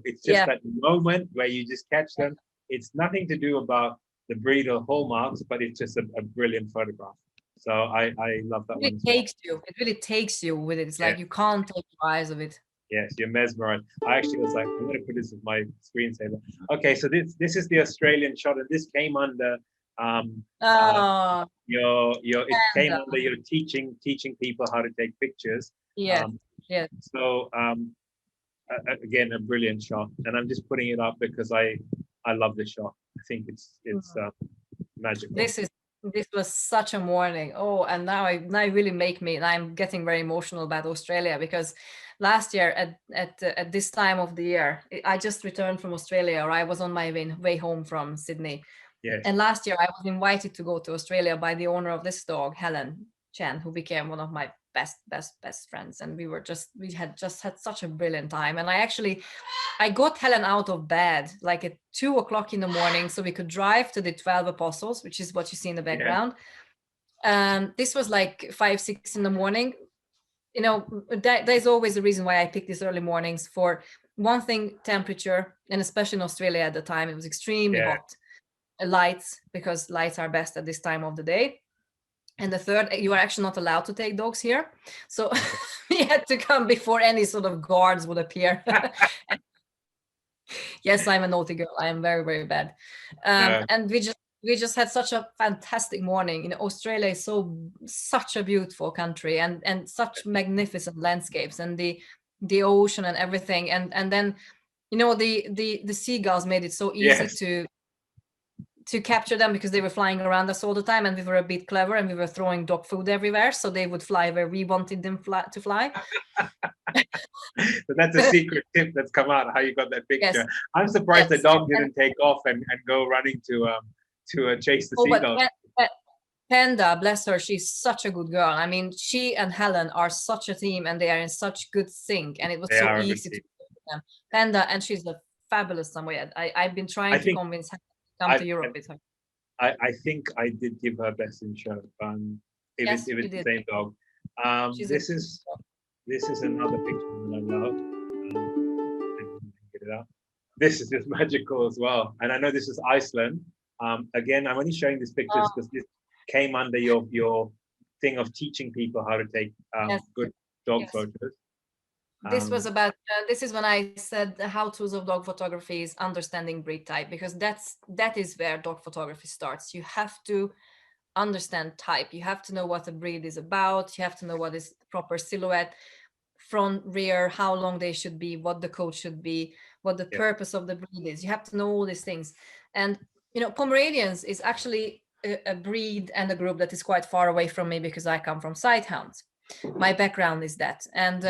A: It's just
B: Yeah.
A: that moment where you just catch them. It's nothing to do about the breed or hallmarks, but it's just a brilliant photograph. So I love that
B: It
A: one
B: really
A: as well.
B: takes you. It really takes you with it. It's
A: Yeah.
B: like you can't take your eyes of it.
A: Yes, you're mesmerized. I actually was like, I'm going to put this as my screensaver. Okay, so this is the Australian shot, and this came under
B: Oh,
A: it came
B: and,
A: under your teaching people how to take pictures.
B: yes,
A: Um,
B: yes.
A: so again, a brilliant shot, and I'm just putting it up because I love this shot. I think it's magical.
B: This was such a morning. Oh, and now it really make me, and I'm getting very emotional about Australia, because last year at this time of the year, I just returned from Australia, or I was on my way home from Sydney.
A: Yes.
B: And last year I was invited to go to Australia by the owner of this dog, Helen Chen, who became one of my best friends. And we had just had such a brilliant time. And I got Helen out of bed like at 2 o'clock in the morning so we could drive to the 12 Apostles, which is what you see in the background. This was like 5, 6 in the morning. there's always a reason why I pick these early mornings. For one thing, temperature, and especially in Australia at the time, it was extremely hot. Lights, because lights are best at this time of the day. And the third, you are actually not allowed to take dogs here. So we had to come before any sort of guards would appear. Yes, I'm a naughty girl. I am very, very bad. And we just had such a fantastic morning. Australia is such a beautiful country, and such magnificent landscapes, and the ocean and everything. And then, the seagulls made it so easy to capture them, because they were flying around us all the time, and we were a bit clever, and we were throwing dog food everywhere, so they would fly where we wanted them to fly.
A: So that's a secret tip that's come out, how you got that picture.
B: Yes.
A: I'm surprised the dog didn't take off and go running to chase the seagulls.
B: But Panda, bless her, she's such a good girl. I mean, she and Helen are such a team, and they are in such good sync, and it was so easy to with them. Panda, and she's a fabulous Samoyed. I've been trying to convince her to come to Europe with her.
A: I think I did give her best in show. If it's the same dog. This is another picture that I love. Get it out. This is just magical as well. And I know this is Iceland. Again, I'm only showing these pictures because this came under your thing of teaching people how to take good dog photos.
B: This was about, this is when I said the how-tos of dog photography is understanding breed type, because that is where dog photography starts. You have to understand type. You have to know what a breed is about. You have to know what is the proper silhouette, front, rear, how long they should be, what the coat should be, what the purpose of the breed is. You have to know all these things. And Pomeranians is actually a breed and a group that is quite far away from me, because I come from Sighthounds. My background is that. And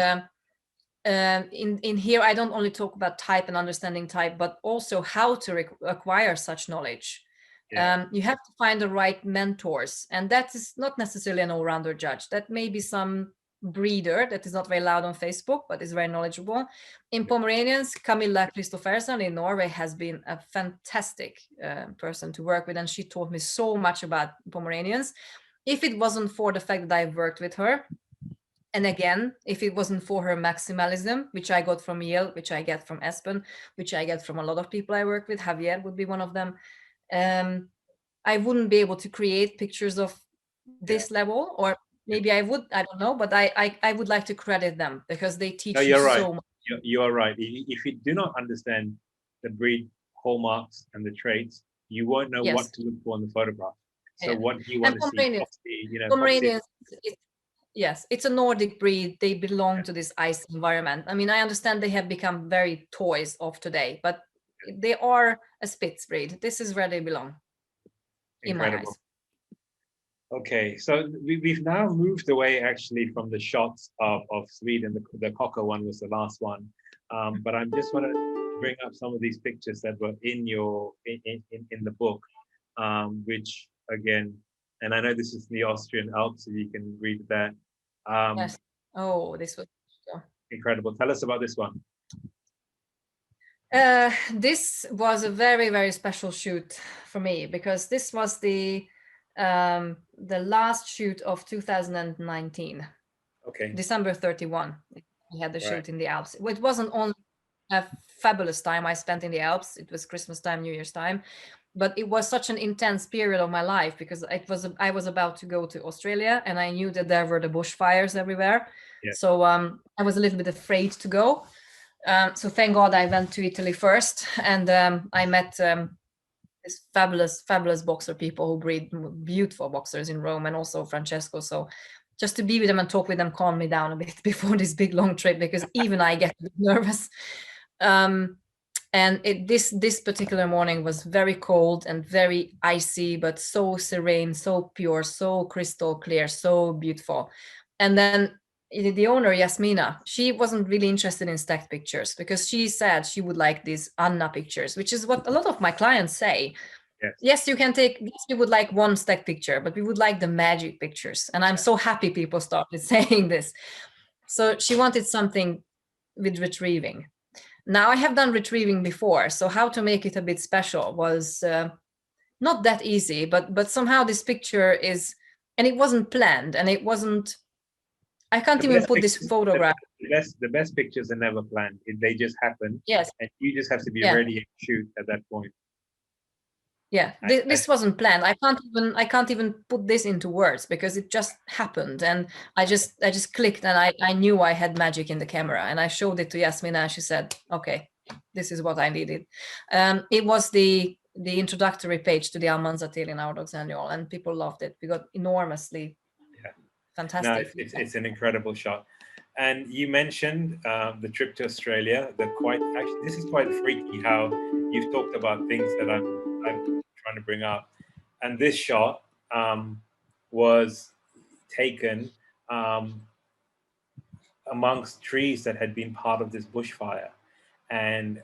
B: in here, I don't only talk about type and understanding type, but also how to acquire such knowledge. You have to find the right mentors, and that is not necessarily an all-rounder judge. That may be some breeder that is not very loud on Facebook, but is very knowledgeable. In Pomeranians, Camilla Kristoffersen in Norway has been a fantastic person to work with, and she taught me so much about Pomeranians. If it wasn't for the fact that I've worked with her, and again, if it wasn't for her maximalism, which I got from Yale, which I get from Espen, which I get from a lot of people I work with, Javier would be one of them, I wouldn't be able to create pictures of this level, or maybe I would, I don't know, but I would like to credit them, because they teach you so much.
A: You are right. If you do not understand the breed hallmarks and the traits, you won't know what to look for in the photograph. So what you want to see,
B: Pomeranians, yes, it's a Nordic breed. They belong to this ice environment. I mean, I understand they have become very toys of today, but they are a Spitz breed. This is where they belong.
A: Incredible.
B: In my eyes.
A: Okay, so we've now moved away actually from the shots of Sweden. The Cocker one was the last one, but I just want to bring up some of these pictures that were in the book, which again, and I know this is the Austrian Alps, so you can read that.
B: Yes. Oh, this was
A: incredible. Tell us about this one.
B: This was a very, very special shoot for me, because this was the last shoot of 2019.
A: Okay.
B: December 31. We had the shoot in the Alps. It wasn't only a fabulous time I spent in the Alps. It was Christmas time, New Year's time, but it was such an intense period of my life, because I was about to go to Australia, and I knew that there were the bushfires everywhere. Yeah. So I was a little bit afraid to go. So thank God I went to Italy first, and I met these fabulous boxer people who breed beautiful boxers in Rome, and also Francesco. So just to be with them and talk with them calmed me down a bit before this big long trip, because even I get nervous. And this particular morning was very cold and very icy, but so serene, so pure, so crystal clear, so beautiful. And then the owner, Yasmina, she wasn't really interested in stacked pictures, because she said she would like these Anna pictures, which is what a lot of my clients say. Yes, you can take, you would like one stacked picture, but we would like the magic pictures. And I'm so happy people started saying this. So she wanted something with retrieving. Now I have done retrieving before, so how to make it a bit special was not that easy, but somehow this picture is, and it wasn't planned, and it wasn't, I can't
A: The
B: even
A: best
B: put this
A: pictures,
B: photograph.
A: the best pictures are never planned. They just happen,
B: Yes.
A: and you just have to be
B: Yeah.
A: ready and shoot at that point.
B: Yeah, this wasn't planned. I can't even put this into words because it just happened, and I just clicked, and I knew I had magic in the camera, and I showed it to Yasmina, and she said, "Okay, this is what I needed." It was the introductory page to the Almanzatilian Our Dogs Annual, and people loved it. We got enormously fantastic.
A: No, it's an incredible shot. And you mentioned the trip to Australia. This is quite freaky how you've talked about things that I'm trying to bring up. And this shot was taken amongst trees that had been part of this bushfire. And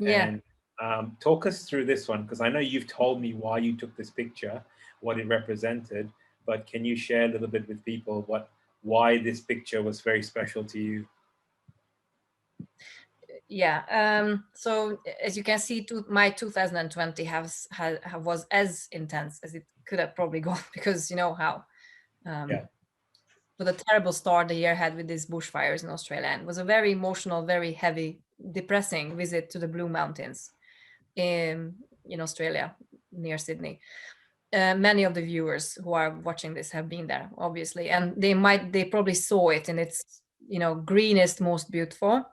A: talk us through this one, because I know you've told me why you took this picture, what it represented, but can you share a little bit with people why this picture was very special to you?
B: Yeah. So as you can see, my 2020 was as intense as it could have probably gone because you know how. With a terrible start the year had with these bushfires in Australia, and it was a very emotional, very heavy, depressing visit to the Blue Mountains in Australia near Sydney. Many of the viewers who are watching this have been there, obviously, and they probably saw it in its greenest, most beautiful.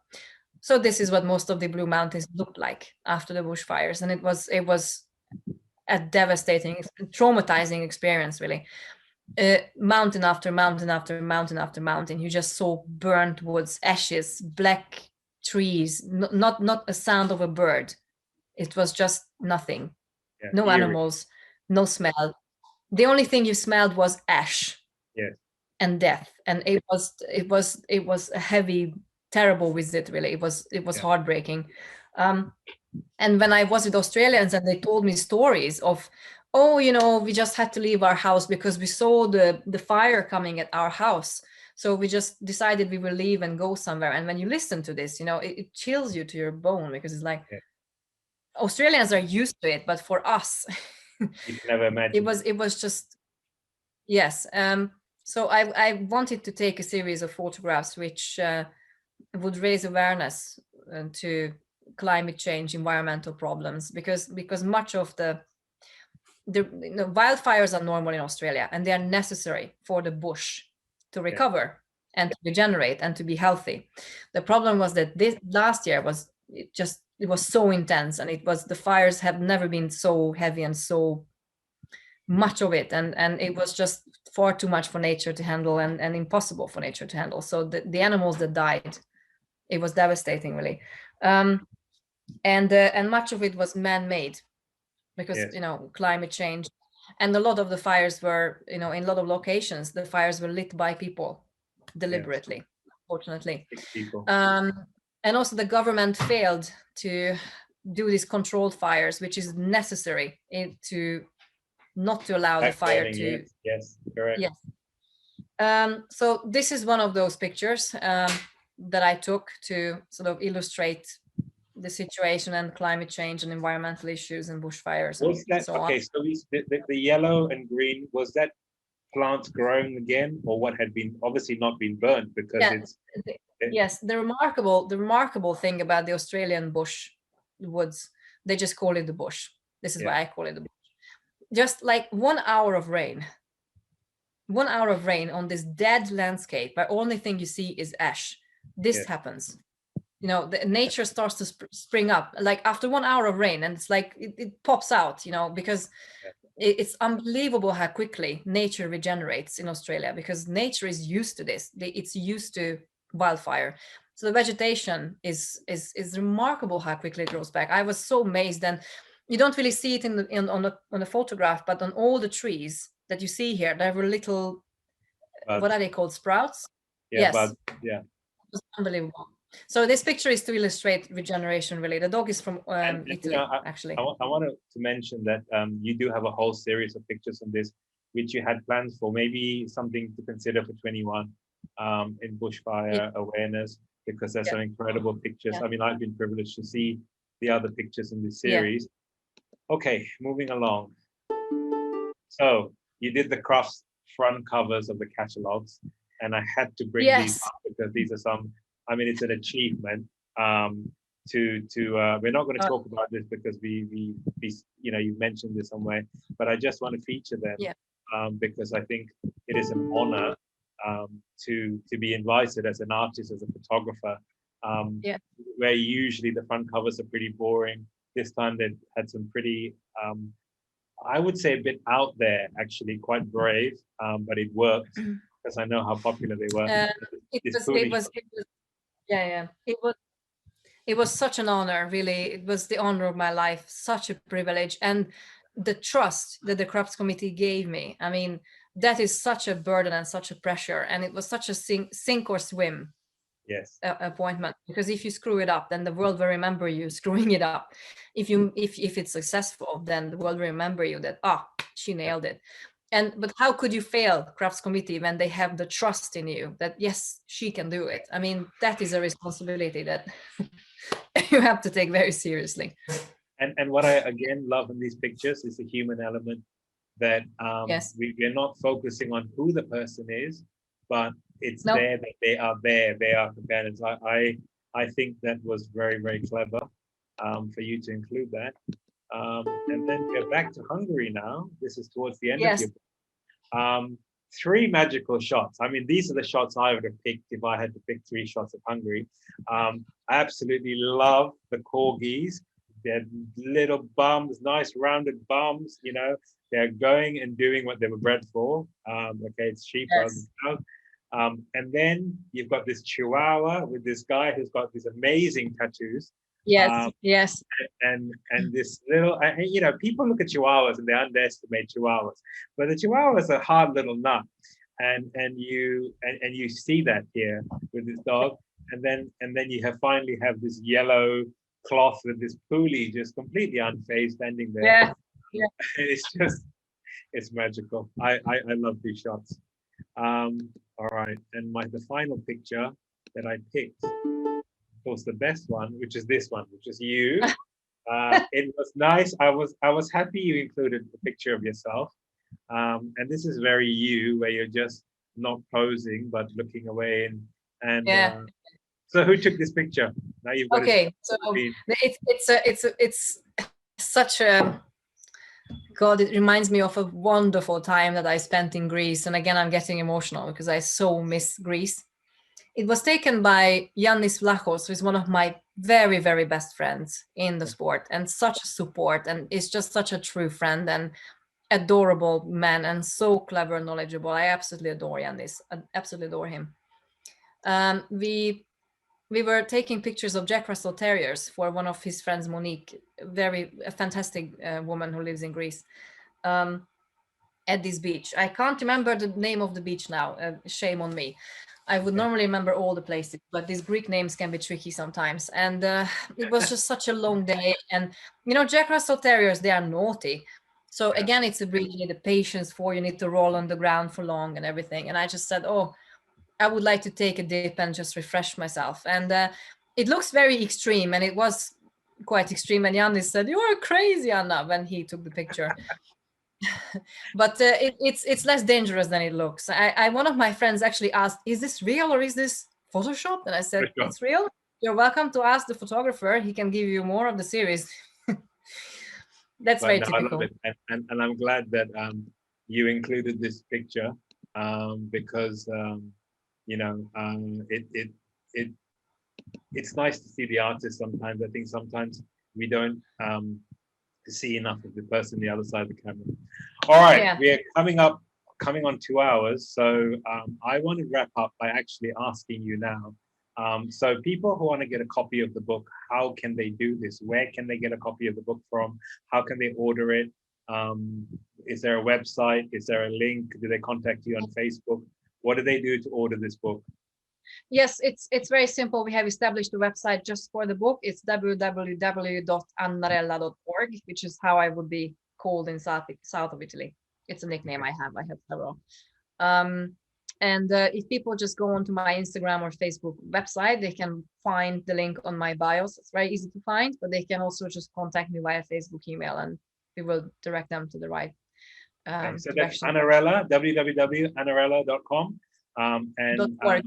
B: So this is what most of the Blue Mountains looked like after the bushfires, and it was a devastating, traumatizing experience, really. Mountain after mountain after mountain after mountain, you just saw burnt woods, ashes, black trees, not a sound of a bird. It was just nothing. No
A: eerie.
B: Animals, no smell. The only thing you smelled was ash and death, and it was a heavy, terrible visit, really. It was heartbreaking. And when I was with Australians and they told me stories of, we just had to leave our house because we saw the fire coming at our house, so we just decided we will leave and go somewhere. And when you listen to this, it chills you to your bone, because it's like Australians are used to it, but for us
A: you can never imagine
B: it was just yes. So I wanted to take a series of photographs which would raise awareness to climate change, environmental problems, because much of the wildfires are normal in Australia, and they are necessary for the bush to recover and to regenerate and to be healthy. The problem was that this last year it was so intense, and the fires have never been so heavy and so much of it, and it was just far too much for nature to handle, and impossible for nature to handle. So the animals that died, it was devastating, really. And much of it was man-made, because climate change, and a lot of the fires were, in a lot of locations, the fires were lit by people deliberately, unfortunately. And also the government failed to do these controlled fires, which is necessary to not to allow the fire to
A: yes, correct.
B: So this is one of those pictures that I took to sort of illustrate the situation and climate change and environmental issues and bushfires.
A: Was that so the yellow and green, was that plants growing again, or what had been obviously not been burnt? Because
B: yes, the remarkable thing about the Australian bush woods, they just call it the bush. This is why I call it the bush. Just like 1 hour of rain on this dead landscape, where only thing you see is ash. This happens. The nature starts to spring up, like after 1 hour of rain, and it's like it pops out, because it's unbelievable how quickly nature regenerates in Australia, because nature is used to this. It's used to wildfire. So the vegetation is remarkable how quickly it grows back. I was so amazed, and you don't really see it on the photograph, but on all the trees that you see here, there were little what are they called, sprouts? Yes. It was unbelievable. So this picture is to illustrate regeneration, really. The dog is from Italy, actually.
A: I wanted to mention that you do have a whole series of pictures on this, which you had plans for, maybe something to consider for 21 in bushfire awareness, because there's some incredible pictures. I mean, I've been privileged to see the other pictures in this series. Okay, moving along. So you did the crafts front covers of the catalogs. and I had to bring these up because these are some. I mean, it's an achievement. We're not going to talk about this because we you mentioned this somewhere, but I just want to feature them because I think it is an honor to be invited as an artist, as a photographer. Where usually the front covers are pretty boring. This time they had some pretty, I would say, a bit out there, actually, quite brave, but it worked because I know how popular they were.
B: It was such an honor, really. It was the honor of my life, such a privilege, and the trust that the Crafts Committee gave me. I mean, that is such a burden and such a pressure, and it was such a sink or swim appointment, because if you screw it up, then the world will remember you screwing it up. If it's successful, then the world will remember you that she nailed it. But how could you fail Crafts Committee when they have the trust in you that yes, she can do it? I mean, that is a responsibility that you have to take very seriously.
A: And what I again love in these pictures is the human element, that we're not focusing on who the person is, but it's there that they are companions. I think that was very, very clever for you to include that. And then we're back to Hungary now. This is towards the end of your book. 3 magical shots. I mean, these are the shots I would have picked if I had to pick 3 shots of Hungary. I absolutely love the corgis. They're little bums, nice rounded bums, they're going and doing what they were bred for. It's sheep rather than cows. And then you've got this Chihuahua with this guy who's got these amazing tattoos.
B: Yes.
A: And this little, people look at Chihuahuas and they underestimate Chihuahuas, but the Chihuahua is a hard little nut, and you see that here with this dog, and then you finally have this yellow cloth with this pulley just completely unfazed standing there. It's magical. I love these shots. All right, and the final picture that I picked, of course, the best one, which is this one, which is you. It was nice. I was happy you included the picture of yourself. And this is very you, where you're just not posing but looking away. So who took this picture? Now you've got
B: it's such a God. It reminds me of a wonderful time that I spent in Greece, and again I'm getting emotional because I so miss Greece. It was taken by Yannis Vlachos, who is one of my very, very best friends in the sport, and such a support, and is just such a true friend and adorable man, and so clever and knowledgeable. I absolutely adore Yannis. I absolutely adore him. We were taking pictures of Jack Russell Terriers for one of his friends, Monique, a fantastic woman who lives in Greece, at this beach. I can't remember the name of the beach now. Shame on me. I would normally remember all the places, but these Greek names can be tricky sometimes. And it was just such a long day. And, Jack Russell Terriers, they are naughty. So again, it's a breed you need the patience for. You need to roll on the ground for long and everything. And I just said, I would like to take a dip and just refresh myself. And it looks very extreme, and it was quite extreme. And Yannis said, "You are crazy, Anna," when he took the picture. But it's less dangerous than it looks. One of my friends actually asked, "Is this real or is this Photoshop?" And I said, "It's real. You're welcome to ask the photographer. He can give you more of the series." That's very typical.
A: I love it. And I'm glad that you included this picture because it's nice to see the artist sometimes. I think sometimes we don't see enough of the person on the other side of the camera. All right, we are coming on 2 hours. So I want to wrap up by actually asking you now. So people who want to get a copy of the book, how can they do this? Where can they get a copy of the book from? How can they order it? Is there a website? Is there a link? Do they contact you on Facebook? What do they do to order this book?
B: Yes, it's very simple. We have established a website just for the book. It's www.annarella.org, which is how I would be called in south of Italy. It's a nickname I have several. And if people just go onto my Instagram or Facebook website, they can find the link on my bios. It's very easy to find, but they can also just contact me via Facebook email, and we will direct them to the right
A: so that's Annarella, www.annarella.com. And
B: .org.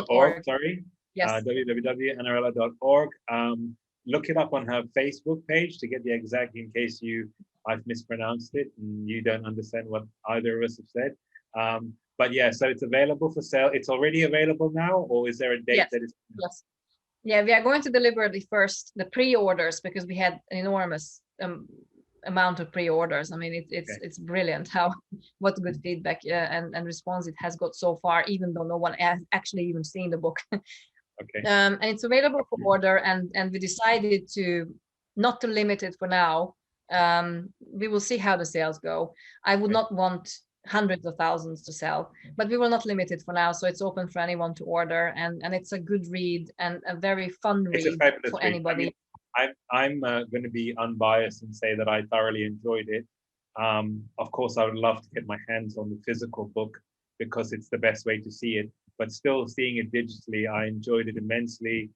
A: .org, sorry,
B: Yes.
A: www.annarella.org. Look it up on her Facebook page to get the exact, in case I've mispronounced it and you don't understand what either of us have said. But yeah, so it's available for sale. It's already available now, or is there a date
B: Yes.
A: that is?
B: Yes. Yeah, we are going to deliver the pre-orders, because we had an enormous amount of pre-orders. I mean, it's brilliant what good feedback and response it has got so far, even though no one has actually even seen the book.
A: Okay.
B: And it's available for order, and we decided not to limit it for now. We will see how the sales go. I would not want hundreds of thousands to sell, but we will not limit it for now. So it's open for anyone to order, and it's a good read and a very fun read.
A: It's a fabulous
B: for
A: read.
B: anybody.
A: I mean, I'm going to be unbiased and say that I thoroughly enjoyed it. Of course, I would love to get my hands on the physical book because it's the best way to see it. But still, seeing it digitally, I enjoyed it immensely.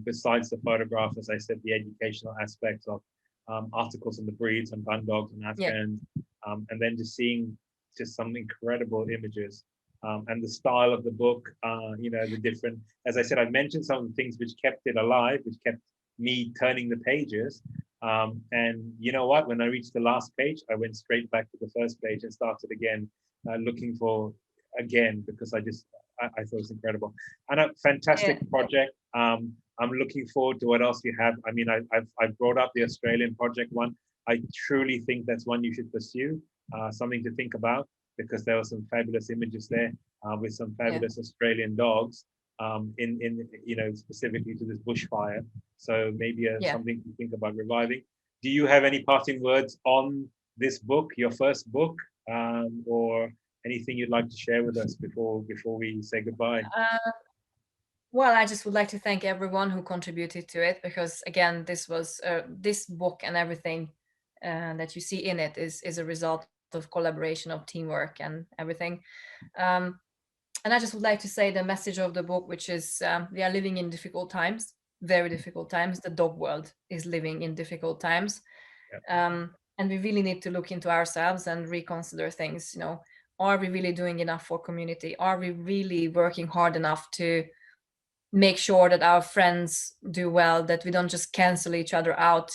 A: Besides the photograph, as I said, the educational aspects of articles on the breeds and gun dogs and Afghans, and then just seeing just some incredible images. And the style of the book, the different, as I said, I mentioned some of the things which kept it alive, which kept me turning the pages. And you know what, when I reached the last page, I went straight back to the first page and started again, looking for again, because I thought it was incredible. And a fantastic project. I'm looking forward to what else you have. I mean, I've brought up the Australian project one. I truly think that's one you should pursue, something to think about, because there were some fabulous images there with some fabulous Australian dogs in specifically to this bushfire. So maybe something to think about reviving. Do you have any parting words on this book, your first book, or anything you'd like to share with us before we say goodbye?
B: Well, I just would like to thank everyone who contributed to it, because again, this book and everything that you see in it is a result of collaboration, of teamwork and everything. And I just would like to say the message of the book, which is we are living in difficult times, very difficult times. The dog world is living in difficult times. And we really need to look into ourselves and reconsider things. Are we really doing enough for community? Are we really working hard enough to make sure that our friends do well, that we don't just cancel each other out?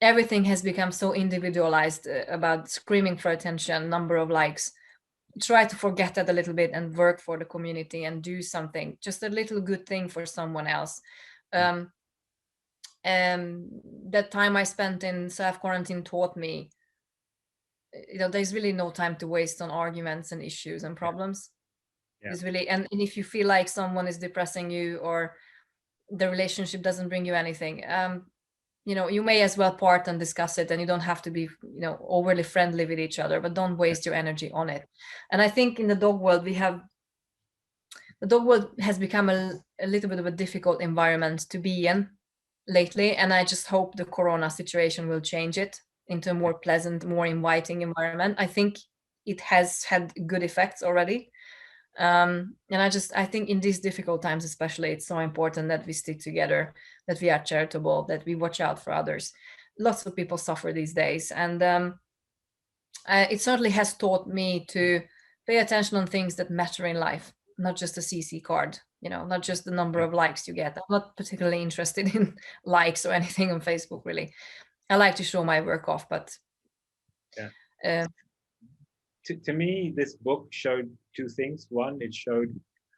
B: Everything has become so individualized about screaming for attention, number of likes. Try to forget that a little bit and work for the community and do something, just a little good thing for someone else. And that time I spent in self-quarantine taught me, there's really no time to waste on arguments and issues and problems. It's really, and if you feel like someone is depressing you or the relationship doesn't bring you anything, you may as well part and discuss it, and you don't have to be overly friendly with each other, but don't waste your energy on it. And I think in the dog world the dog world has become a little bit of a difficult environment to be in lately, and I just hope the corona situation will change it into a more pleasant, more inviting environment. I think it has had good effects already. And I think in these difficult times especially, it's so important that we stick together, that we are charitable, that we watch out for others. Lots of people suffer these days, and it certainly has taught me to pay attention on things that matter in life, not just a CC card, not just the number of likes you get. I'm not particularly interested in likes or anything on Facebook, really. I like to show my work off, but
A: to me, this book showed two things. One, it showed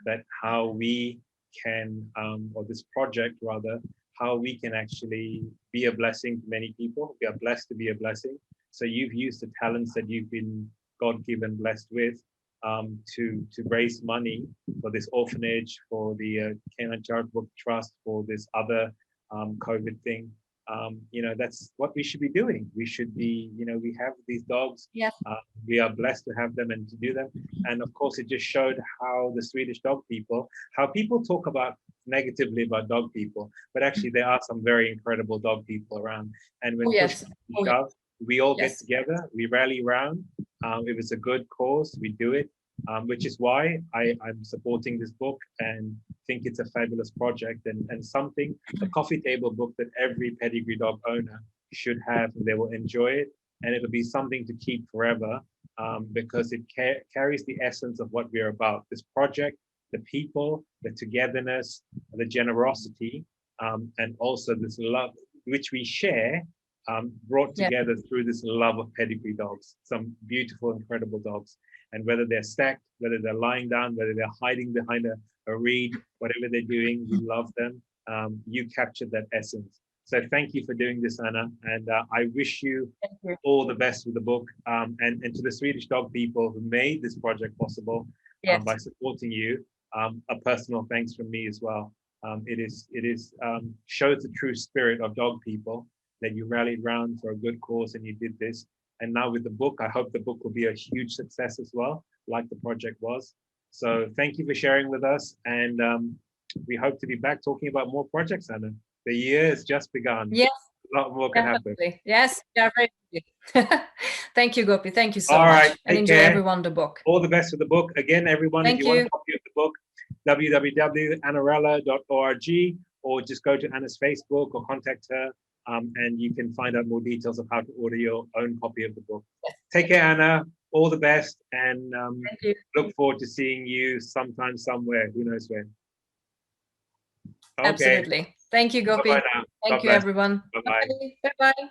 A: that how we can, or this project rather, how we can actually be a blessing to many people. We are blessed to be a blessing. So you've used the talents that you've been God-given, blessed with, to raise money for this orphanage, for the Canine Charitable Trust, for this other COVID thing. That's what we should be doing. We should be, we have these dogs. We are blessed to have them and to do them. And of course, it just showed how the Swedish dog people, how people talk about negatively about dog people, but actually there are some very incredible dog people around. And when push comes to shove, we all get together, we rally around. If it's a good cause, we do it. Which is why I'm supporting this book and think it's a fabulous project and something, a coffee table book that every pedigree dog owner should have, and they will enjoy it, and it'll be something to keep forever. because it carries the essence of what we're about. This project, the people, the togetherness, the generosity, and also this love, which we share, brought together through this love of pedigree dogs, some beautiful, incredible dogs. And whether they're stacked, whether they're lying down, whether they're hiding behind a reed, whatever they're doing, we love them. You captured that essence. So thank you for doing this, Anna. And I wish you all the best with the book. And to the Swedish dog people who made this project possible by supporting you, a personal thanks from me as well. It shows the true spirit of dog people that you rallied around for a good cause and you did this. And now with the book, I hope the book will be a huge success as well, like the project was. So thank you for sharing with us. And we hope to be back talking about more projects, Anna. The year has just begun.
B: Yes.
A: A lot more can happen.
B: Yes, yeah, very Thank you, Gopi. Thank you so
A: much.
B: Right, and enjoy everyone the book.
A: All the best with the book. Again, everyone, if you want a copy of the book, www.annarella.org, or just go to Anna's Facebook or contact her, and you can find out more details of how to order your own copy of the book. Take care, Anna. All the best, and look forward to seeing you sometime, somewhere. Who knows when. Okay.
B: Absolutely. Thank you, Gopi.
A: Bye-bye now.
B: Thank you, everyone.
A: Bye-bye.
B: Bye-bye.